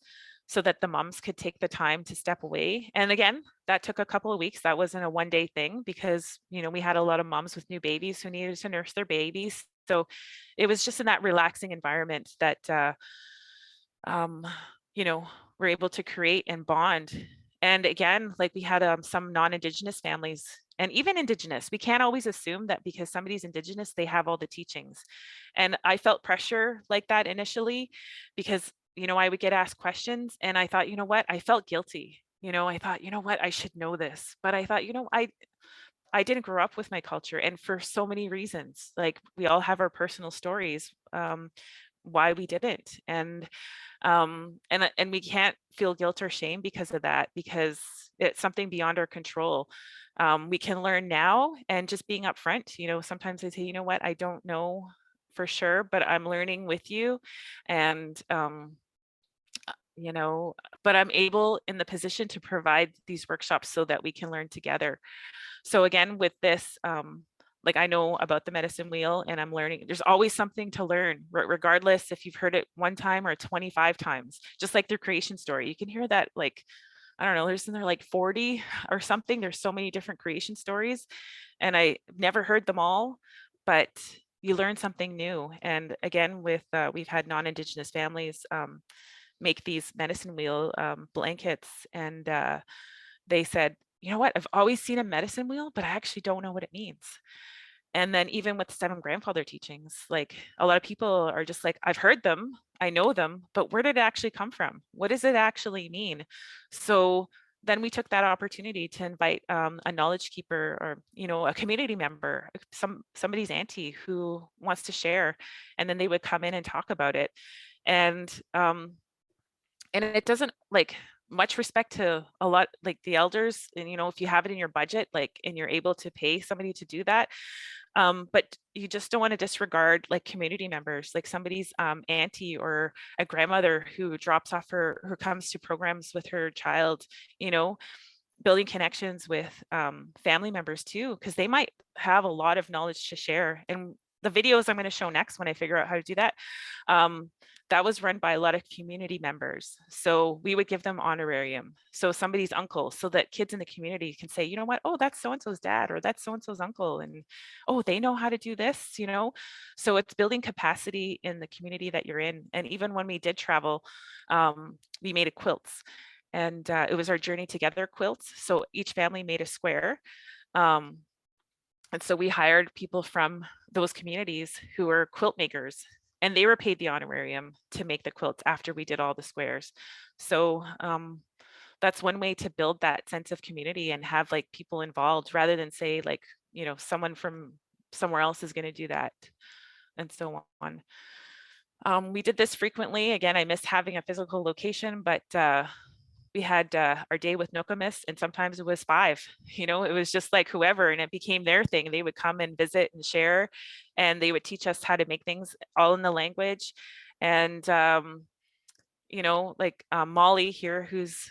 so that the moms could take the time to step away. And again, that took a couple of weeks. That wasn't a one-day thing because, you know, we had a lot of moms with new babies who needed to nurse their babies. So it was just in that relaxing environment that, um, you know, we're able to create and bond. And again, like we had some non-Indigenous families and even Indigenous. We can't always assume that because somebody's Indigenous, they have all the teachings. And I felt pressure like that initially because, you know, I would get asked questions and I thought, you know what, I felt guilty. You know, I thought, you know what, I should know this. But I thought, you know, I didn't grow up with my culture and for so many reasons. Like we all have our personal stories why we didn't. And we can't feel guilt or shame because of that, because it's something beyond our control. We can learn now and just being upfront, you know, sometimes I say, you know what, I don't know for sure, but I'm learning with you. And you know, but I'm able in the position to provide these workshops so that we can learn together. So again, with this, like I know about the medicine wheel and I'm learning, there's always something to learn, regardless if you've heard it one time or 25 times, just like their creation story. You can hear that like, I don't know, there's in there like 40 or something. There's so many different creation stories and I never heard them all, but you learn something new. And again, with we've had non-Indigenous families make these medicine wheel blankets and they said, you know what, I've always seen a medicine wheel, but I actually don't know what it means. And then even with seven grandfather teachings, like a lot of people are just like, I've heard them, I know them, but where did it actually come from? What does it actually mean? So then we took that opportunity to invite a knowledge keeper or, you know, a community member, somebody's auntie who wants to share, and then they would come in and talk about it. And it doesn't like much respect to a lot like the elders, and you know, if you have it in your budget, like, and you're able to pay somebody to do that, but you just don't want to disregard like community members, like somebody's auntie or a grandmother who drops off her, who comes to programs with her child, you know, building connections with family members too, because they might have a lot of knowledge to share. And the videos I'm going to show next when I figure out how to do that, that was run by a lot of community members. So we would give them honorarium. So somebody's uncle, so that kids in the community can say, you know what, oh, that's so-and-so's dad, or that's so-and-so's uncle. And oh, they know how to do this, you know? So it's building capacity in the community that you're in. And even when we did travel, we made a quilts. And it was our Journey Together quilts. So each family made a square. Um, and so we hired people from those communities who were quilt makers, and they were paid the honorarium to make the quilts after we did all the squares. So that's one way to build that sense of community and have like people involved rather than say like, you know, someone from somewhere else is going to do that and so on. We did this frequently. Again, I miss having a physical location, but we had our day with Nookamis, and sometimes it was 5. You know, it was just like whoever, and it became their thing. They would come and visit and share, and they would teach us how to make things all in the language. And you know, like Molly here, who's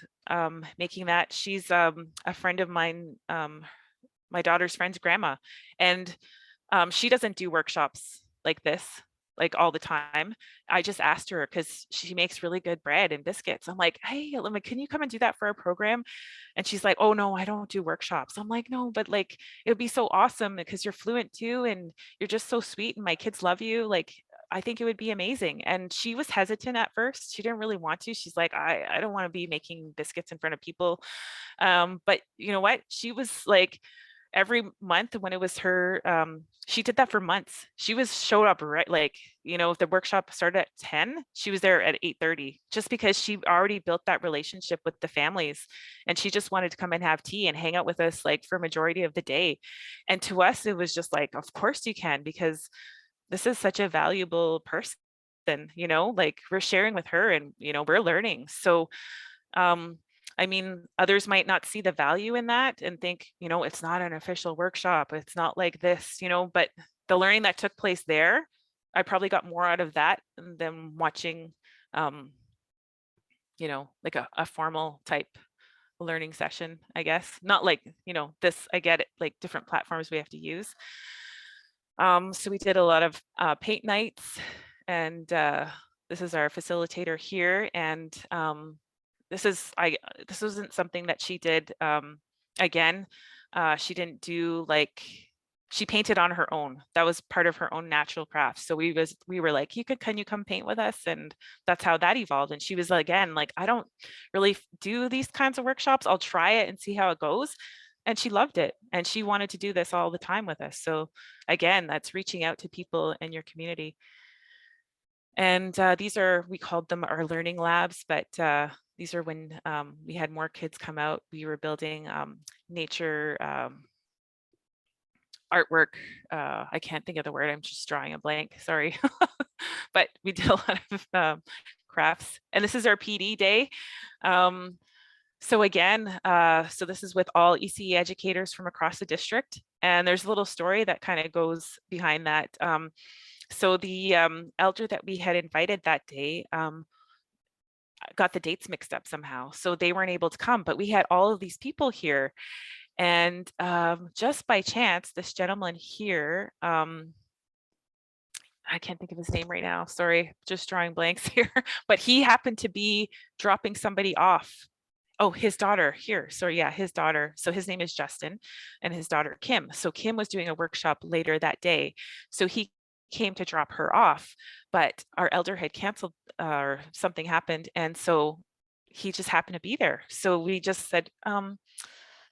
making that, she's a friend of mine, my daughter's friend's grandma, and she doesn't do workshops like this like all the time. I just asked her because she makes really good bread and biscuits. I'm like, hey, Lima, can you come and do that for our program? And she's like, oh no, I don't do workshops. I'm like, no, but like it would be so awesome because you're fluent too, and you're just so sweet, and my kids love you. Like I think it would be amazing. And she was hesitant at first. She didn't really want to. She's like, I don't want to be making biscuits in front of people. But you know what? She was like, every month when it was her, she did that for months. She was showed up right, like, you know, if the workshop started at 10, she was there at 8:30, just because she already built that relationship with the families, and she just wanted to come and have tea and hang out with us like for majority of the day. And to us, it was just like, of course you can, because this is such a valuable person, you know, like we're sharing with her, and you know, we're learning. So um, I mean, others might not see the value in that and think, you know, it's not an official workshop. It's not like this, you know, but the learning that took place there, I probably got more out of that than watching, um, you know, like a formal type learning session, I guess. Not like, you know, this, I get it, like different platforms we have to use. So we did a lot of paint nights, and this is our facilitator here. And this wasn't something that she did. Again, she didn't do like, she painted on her own. That was part of her own natural craft. So we were like, can you come paint with us? And that's how that evolved. And she was again like, I don't really do these kinds of workshops. I'll try it and see how it goes. And she loved it, and she wanted to do this all the time with us. So again, that's reaching out to people in your community. And these are, we called them our learning labs, but these are when we had more kids come out. We were building nature artwork. I can't think of the word. I'm just drawing a blank. Sorry. But we did a lot of crafts. And this is our PD day. So again, so this is with all ECE educators from across the district. And there's a little story that kind of goes behind that. So the elder that we had invited that day got the dates mixed up somehow. So they weren't able to come, but we had all of these people here. And just by chance, this gentleman here, I can't think of his name right now. Sorry, just drawing blanks here. But he happened to be dropping somebody off. Oh, his daughter here. So yeah, his daughter. So his name is Justin, and his daughter Kim. So Kim was doing a workshop later that day. So he came to drop her off, but our elder had canceled or something happened. And so he just happened to be there. So we just said,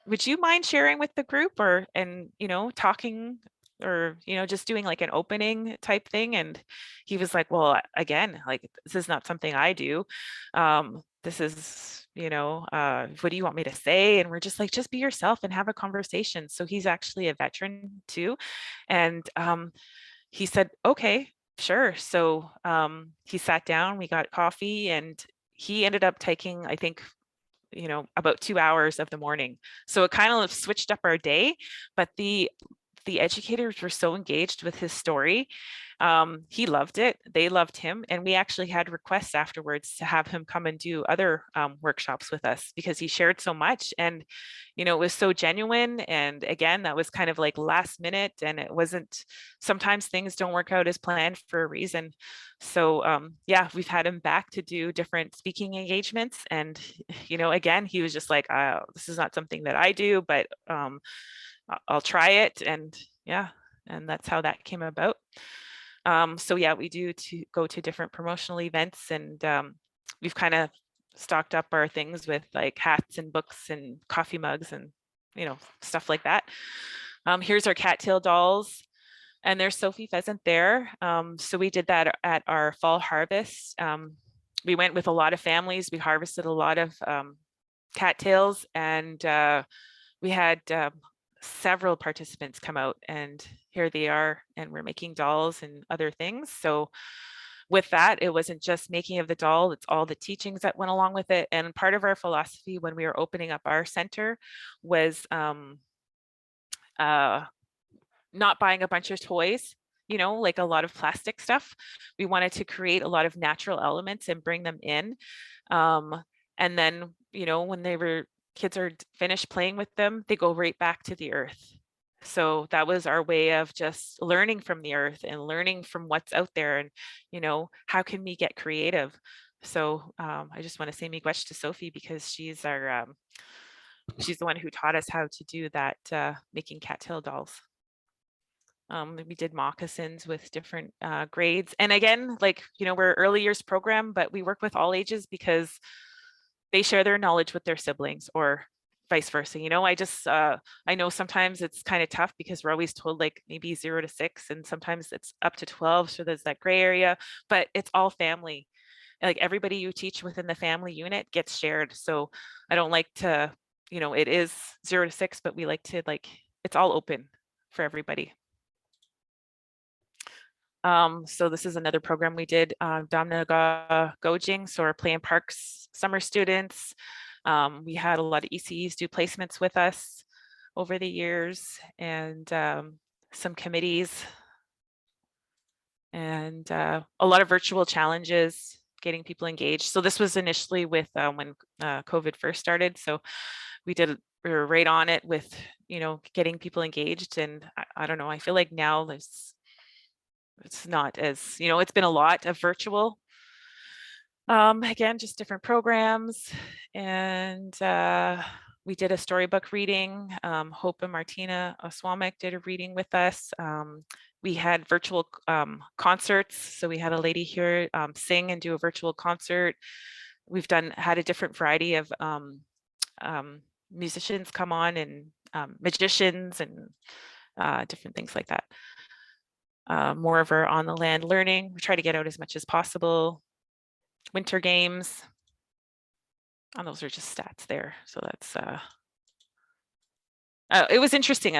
would you mind sharing with the group, or, and, you know, talking, or, you know, just doing like an opening type thing? And he was like, well, again, like, this is not something I do. This is, you know, what do you want me to say? And we're just like, just be yourself and have a conversation. So he's actually a veteran too. And he said, okay, sure. So he sat down, we got coffee, and he ended up taking, I think, you know, about 2 hours of the morning. So it kind of switched up our day, but the educators were so engaged with his story. He loved it. They loved him. And we actually had requests afterwards to have him come and do other workshops with us, because he shared so much. And, you know, it was so genuine. And again, that was kind of like last minute, and it wasn't, sometimes things don't work out as planned for a reason. So yeah, we've had him back to do different speaking engagements. And, you know, again, he was just like, this is not something that I do, but I'll try it. And yeah, and that's how that came about. So yeah, we do to go to different promotional events, and we've kind of stocked up our things with like hats and books and coffee mugs and, you know, stuff like that. Here's our cattail dolls, and there's Sophie Pheasant there. So we did that at our fall harvest. We went with a lot of families. We harvested a lot of cattails, and we had several participants come out, and here they are, and we're making dolls and other things. So with that, it wasn't just making of the doll, it's all the teachings that went along with it. And part of our philosophy when we were opening up our center was not buying a bunch of toys, like a lot of plastic stuff. We wanted to create a lot of natural elements and bring them in. And then, when kids are finished playing with them, they go right back to the earth. So that was our way of just learning from the earth and learning from what's out there, and how can we get creative. So I just want to say miigwech to Sophie, because she's the one who taught us how to do that, making cattail dolls. We did moccasins with different grades, and again, we're early years program, but we work with all ages because they share their knowledge with their siblings, or vice versa. I know sometimes it's kind of tough because we're always told like maybe 0 to 6, and sometimes it's up to 12, so there's that gray area, but it's all family. Like everybody you teach within the family unit gets shared. So I don't like to, it is 0 to 6, but we like to, it's all open for everybody. So this is another program we did, Damnaga Gojing, so our play in parks summer students. We had a lot of ECEs do placements with us over the years, and some committees, and a lot of virtual challenges, getting people engaged. So this was initially with when COVID first started. So we were right on it with, getting people engaged. And I don't know, I feel like now it's not as, it's been a lot of virtual. Again, just different programs. And we did a storybook reading. Hope and Martina Oswamek did a reading with us. We had virtual concerts. So we had a lady here sing and do a virtual concert. We've had a different variety of musicians come on, and magicians, and different things like that. More of our on the land learning. We try to get out as much as possible. Winter games. And those are just stats there. So that's it was interesting.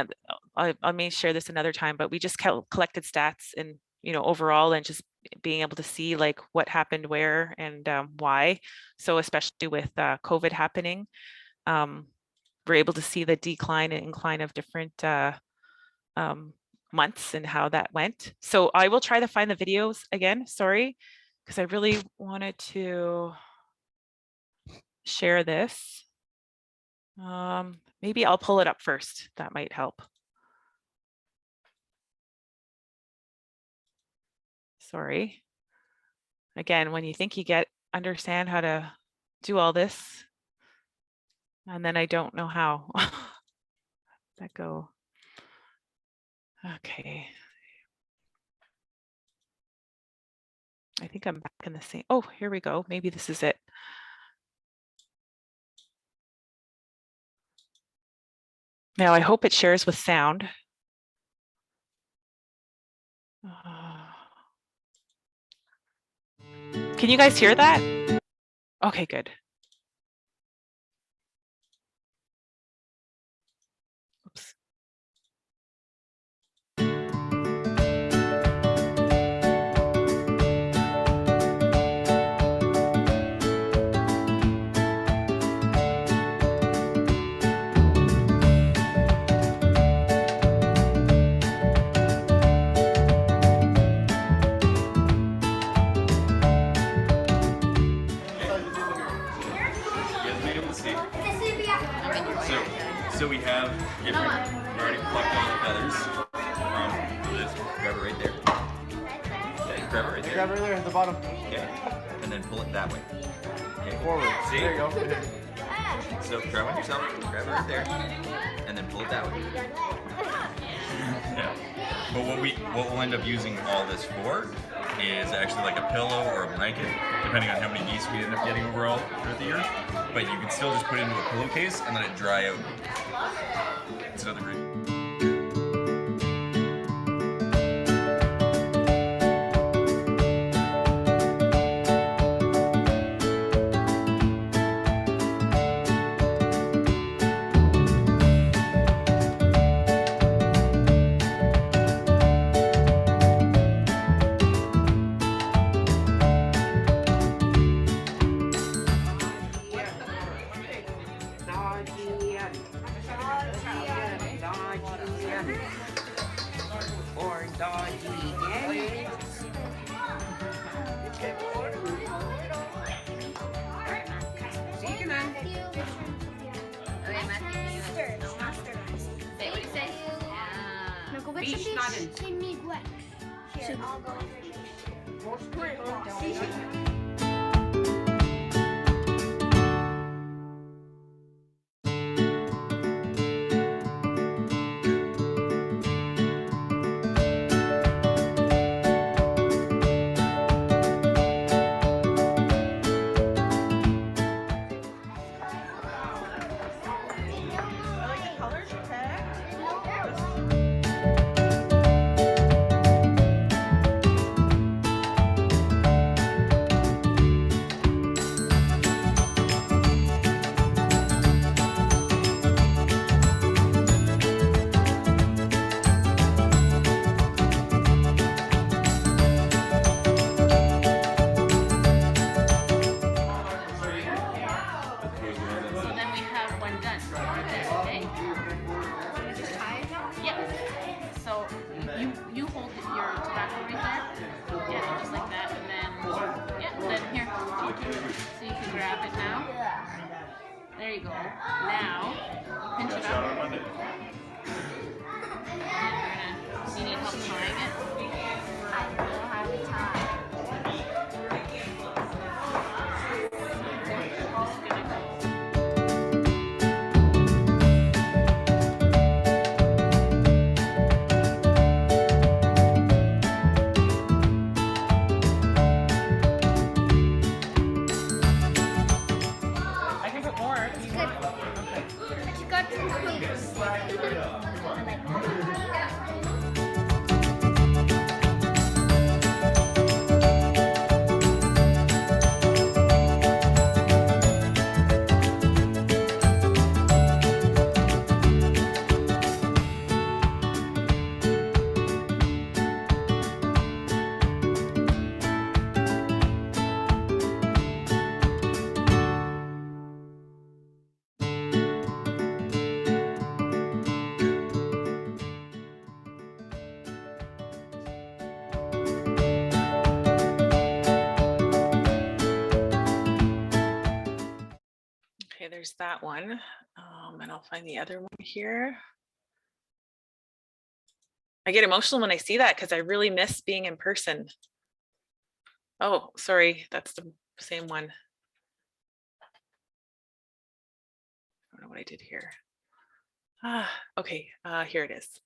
I may share this another time, but we just collected stats and overall, and just being able to see like what happened where, and why. So especially with COVID happening, we're able to see the decline and incline of different months and how that went. So I will try to find the videos again, sorry, because I really wanted to share this. Maybe I'll pull it up first. That might help. Sorry. Again, when you think you understand how to do all this, and then I don't know how. That go. Okay. I think I'm back in the same. Oh, here we go. Maybe this is it. Now I hope it shares with sound. Can you guys hear that? Okay, good. Oops. So we have, we've already plucked all the feathers from this. Grab it right there. Okay, grab it right there. Grab it right there at the bottom. Okay, and then pull it that way. Okay, Forward. See? There you go. So grab one yourself, grab it right there, and then pull it that way. Yeah. But what we'll end up using all this for is actually like a pillow or a blanket, depending on how many geese we end up getting overall throughout the year. But you can still just put it into a pillowcase and let it dry out. It's another great. cotton. Here, I'll go So then we have one done. Okay? Yes. So you hold your tobacco right there. Yeah, just like that, and then then here. So you can grab it now. There you go. Now pinch it up. And you're gonna. Do you need help tying it? I don't know how to tie. I can put more. if you want. She got some cookies. Okay, there's that one. And I'll find the other one here. I get emotional when I see that because I really miss being in person. Oh, sorry, that's the same one. I don't know what I did here. Okay, here it is.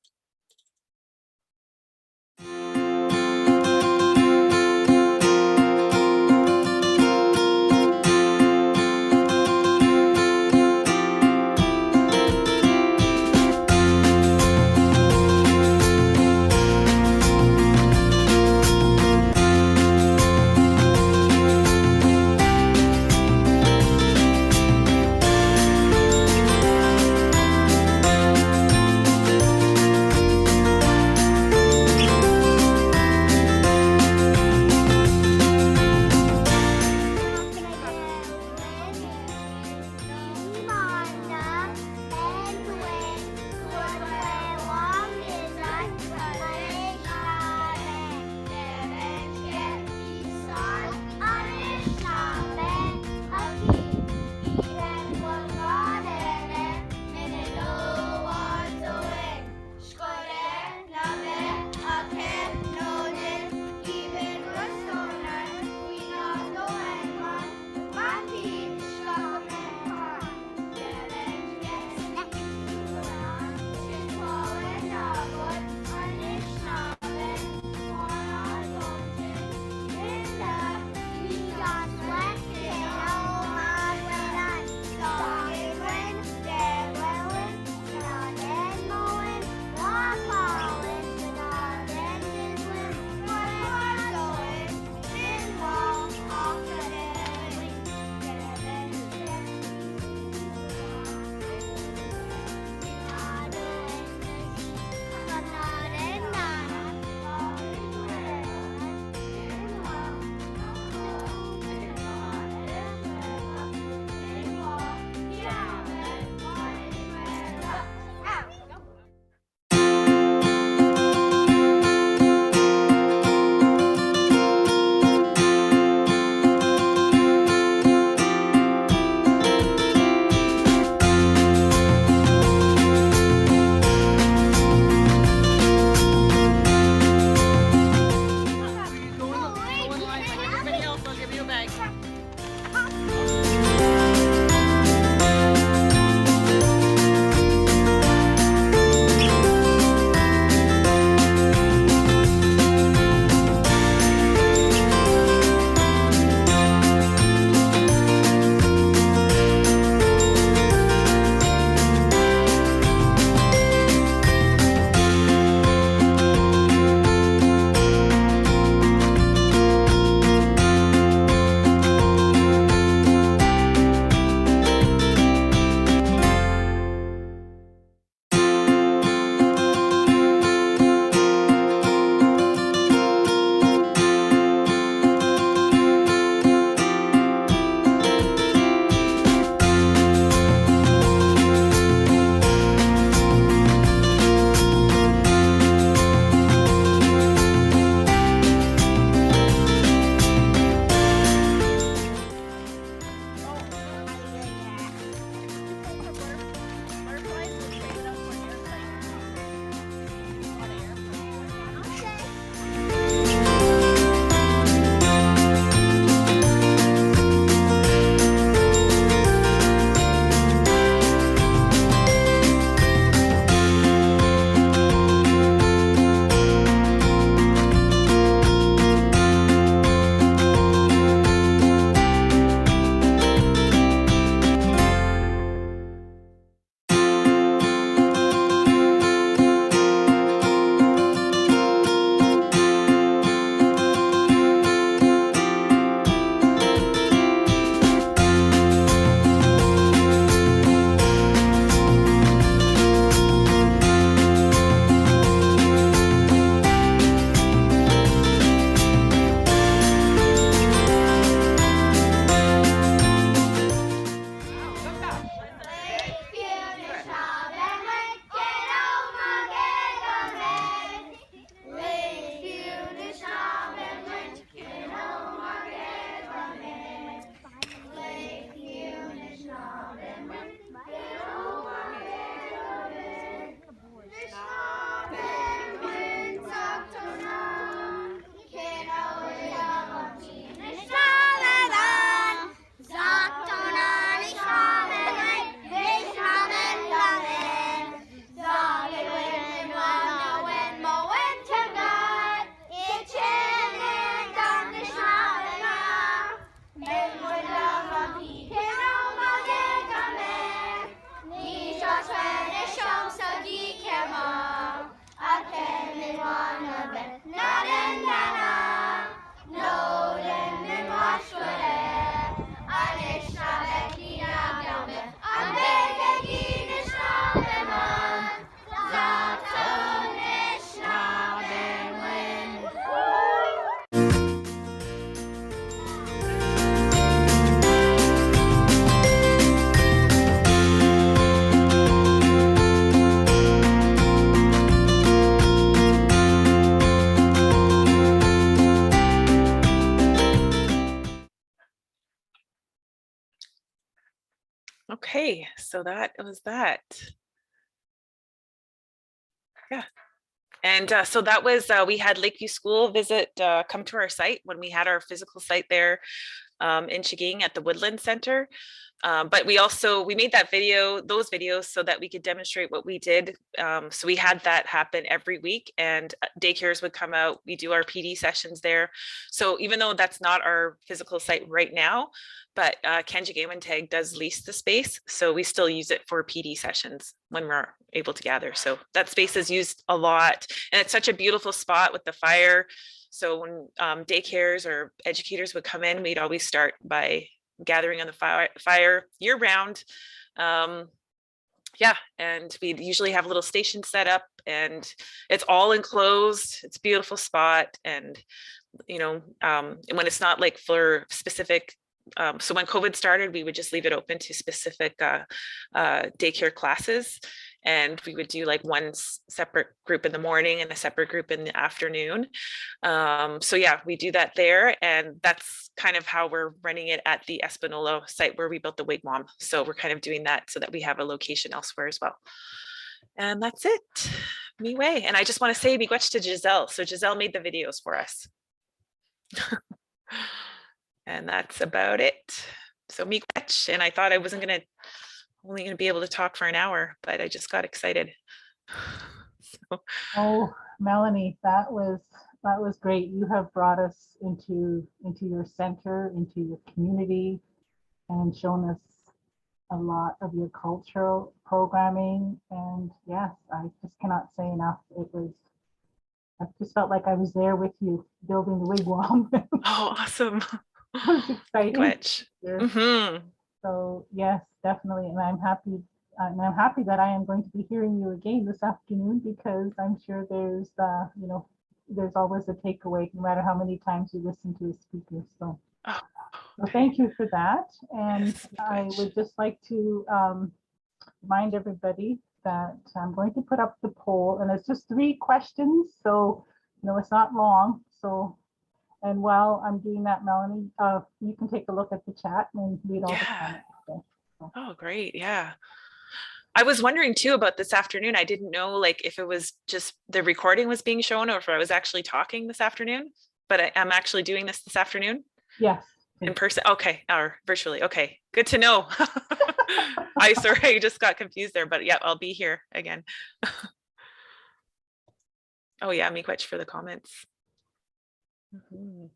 Okay, so that was that. Yeah. And so that was, we had Lakeview School visit, come to our site when we had our physical site there in Chaging at the Woodland Center. But we made those videos so that we could demonstrate what we did. So we had that happen every week, and daycares would come out. We do our PD sessions there. So even though that's not our physical site right now, but Kenji Game and Tag does lease the space. So we still use it for PD sessions when we're able to gather. So that space is used a lot, and it's such a beautiful spot with the fire. So when daycares or educators would come in, we'd always start by gathering on the fire year round. Yeah, and we usually have a little station set up, and it's all enclosed. It's a beautiful spot, and when it's not like for specific. So when COVID started, we would just leave it open to specific daycare classes. And we would do like one separate group in the morning and a separate group in the afternoon. So yeah, we do that there. And that's kind of how we're running it at the Espanola site where we built the Wigwam. So we're kind of doing that so that we have a location elsewhere as well. And that's it. Miigwech. And I just want to say miigwech to Giselle. So Giselle made the videos for us. And that's about it. So miigwech. And I thought I wasn't only going to be able to talk for an hour, but I just got excited. So. Oh, Melanie, that was great. You have brought us into your center, into your community, and shown us a lot of your cultural programming. And yes, I just cannot say enough. I just felt like I was there with you building the wigwam. Oh, awesome. It was exciting. Mm-hmm. So yes, definitely. And I'm happy that I am going to be hearing you again this afternoon, because I'm sure there's always a takeaway no matter how many times you listen to a speaker. So, thank you for that. And yes, I would just like to remind everybody that I'm going to put up the poll, and it's just 3 questions. So, it's not long. So, and while I'm doing that, Melanie, you can take a look at the chat and read all the comments. So. Oh, great. Yeah. I was wondering too about this afternoon. I didn't know like if it was just the recording was being shown or if I was actually talking this afternoon, but I'm actually doing this afternoon. Yes. In person. Okay. Or virtually. Okay. Good to know. I just got confused there, but yeah, I'll be here again. Oh yeah. Miigwech for the comments. Mm-hmm.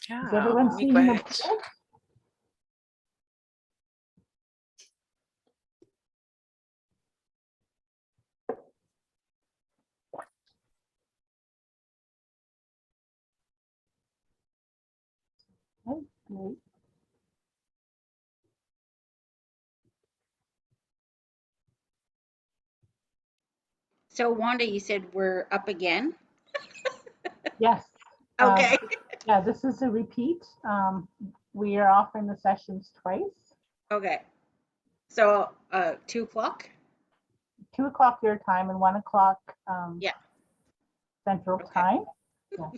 Yeah. Is everyone seeing the poll? Okay. So Wanda, you said we're up again? Yes. Okay. Yeah, this is a repeat. We are offering the sessions twice. Okay. So 2 o'clock? 2 o'clock your time and 1 o'clock Yeah. Central Time. Yes.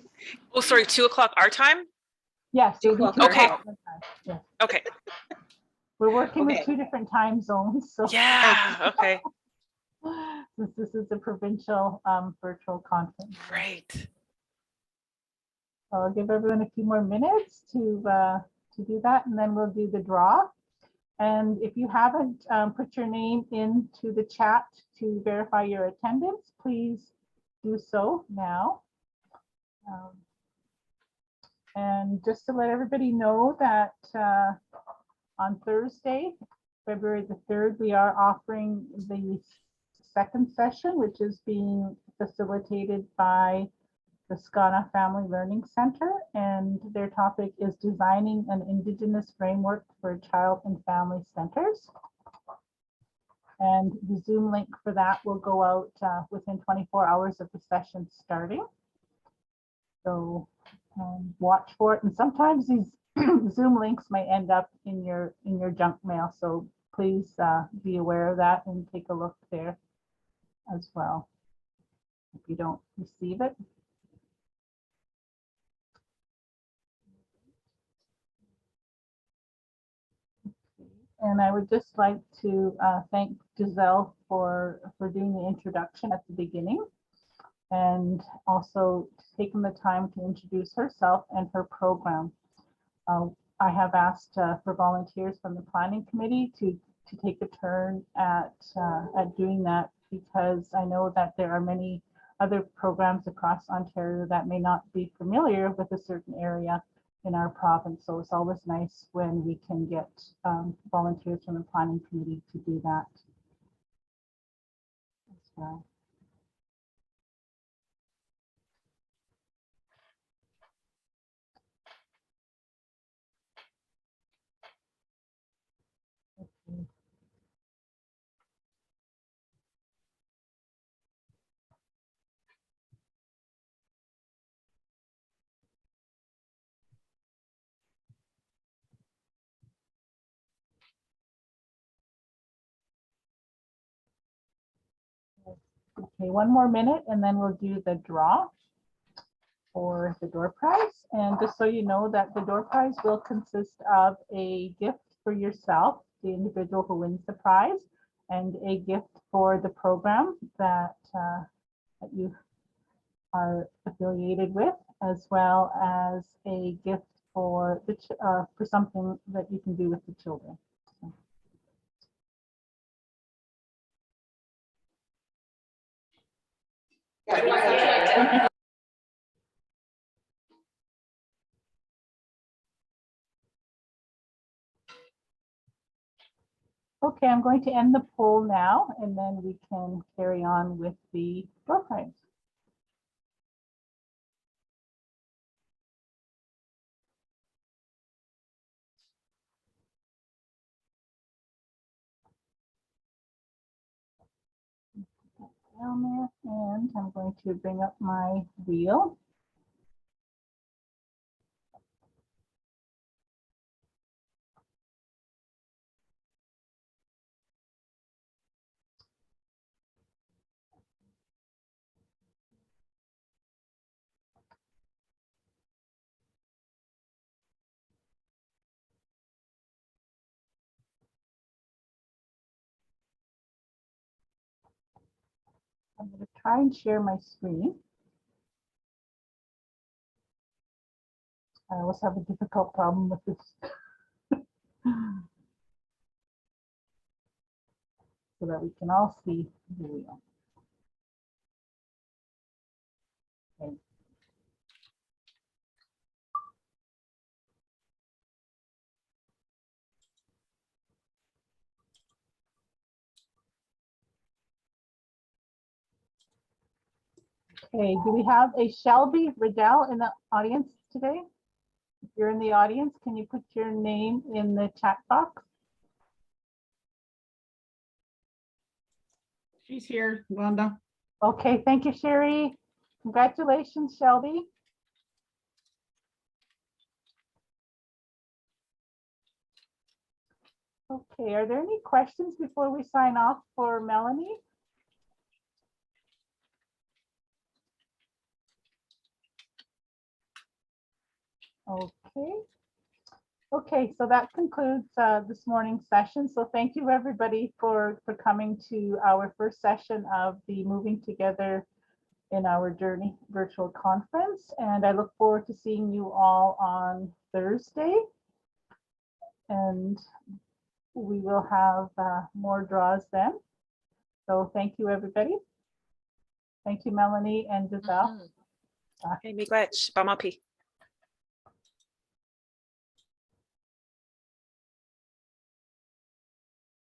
Oh, sorry, 2 o'clock our time? Yes. 2 o'clock. Okay. Yes. Okay. We're working with 2 different time zones. So yeah. Okay. Since this is a provincial virtual conference. Right. I'll give everyone a few more minutes to do that, and then we'll do the draw. And if you haven't put your name into the chat to verify your attendance, please do so now. And just to let everybody know that on Thursday, February the 3rd, we are offering the second session, which is being facilitated by the Skana Family Learning Center, and their topic is designing an Indigenous framework for child and family centers. And the Zoom link for that will go out within 24 hours of the session starting. So watch for it. And sometimes these Zoom links may end up in your junk mail. So please be aware of that and take a look there as well if you don't receive it. And I would just like to thank Giselle for doing the introduction at the beginning, and also taking the time to introduce herself and her program. I have asked for volunteers from the planning committee to take a turn at doing that, because I know that there are many other programs across Ontario that may not be familiar with a certain area in our province. So it's always nice when we can get volunteers from the planning committee to do that as well. Okay. Okay, one more minute and then we'll do the draw for the door prize. And just so you know that the door prize will consist of a gift for yourself, the individual who wins the prize, and a gift for the program that you are affiliated with, as well as a gift for something that you can do with the children. Okay, I'm going to end the poll now, and then we can carry on with the door prize. Down there, and I'm going to bring up my wheel. I'm going to try and share my screen. I always have a difficult problem with this. So that we can all see the wheel. Okay. Okay, do we have a Shelby Riddell in the audience today? If you're in the audience, can you put your name in the chat box? She's here, Wanda. Okay, thank you, Sherry. Congratulations, Shelby. Okay, are there any questions before we sign off for Melanie? Okay. Okay, so that concludes this morning's session. So thank you, everybody, for coming to our first session of the Moving Together in Our Journey virtual conference. And I look forward to seeing you all on Thursday. And we will have more draws then. So thank you, everybody. Thank you, Melanie and Giselle. Okay, miigwech, pamapi.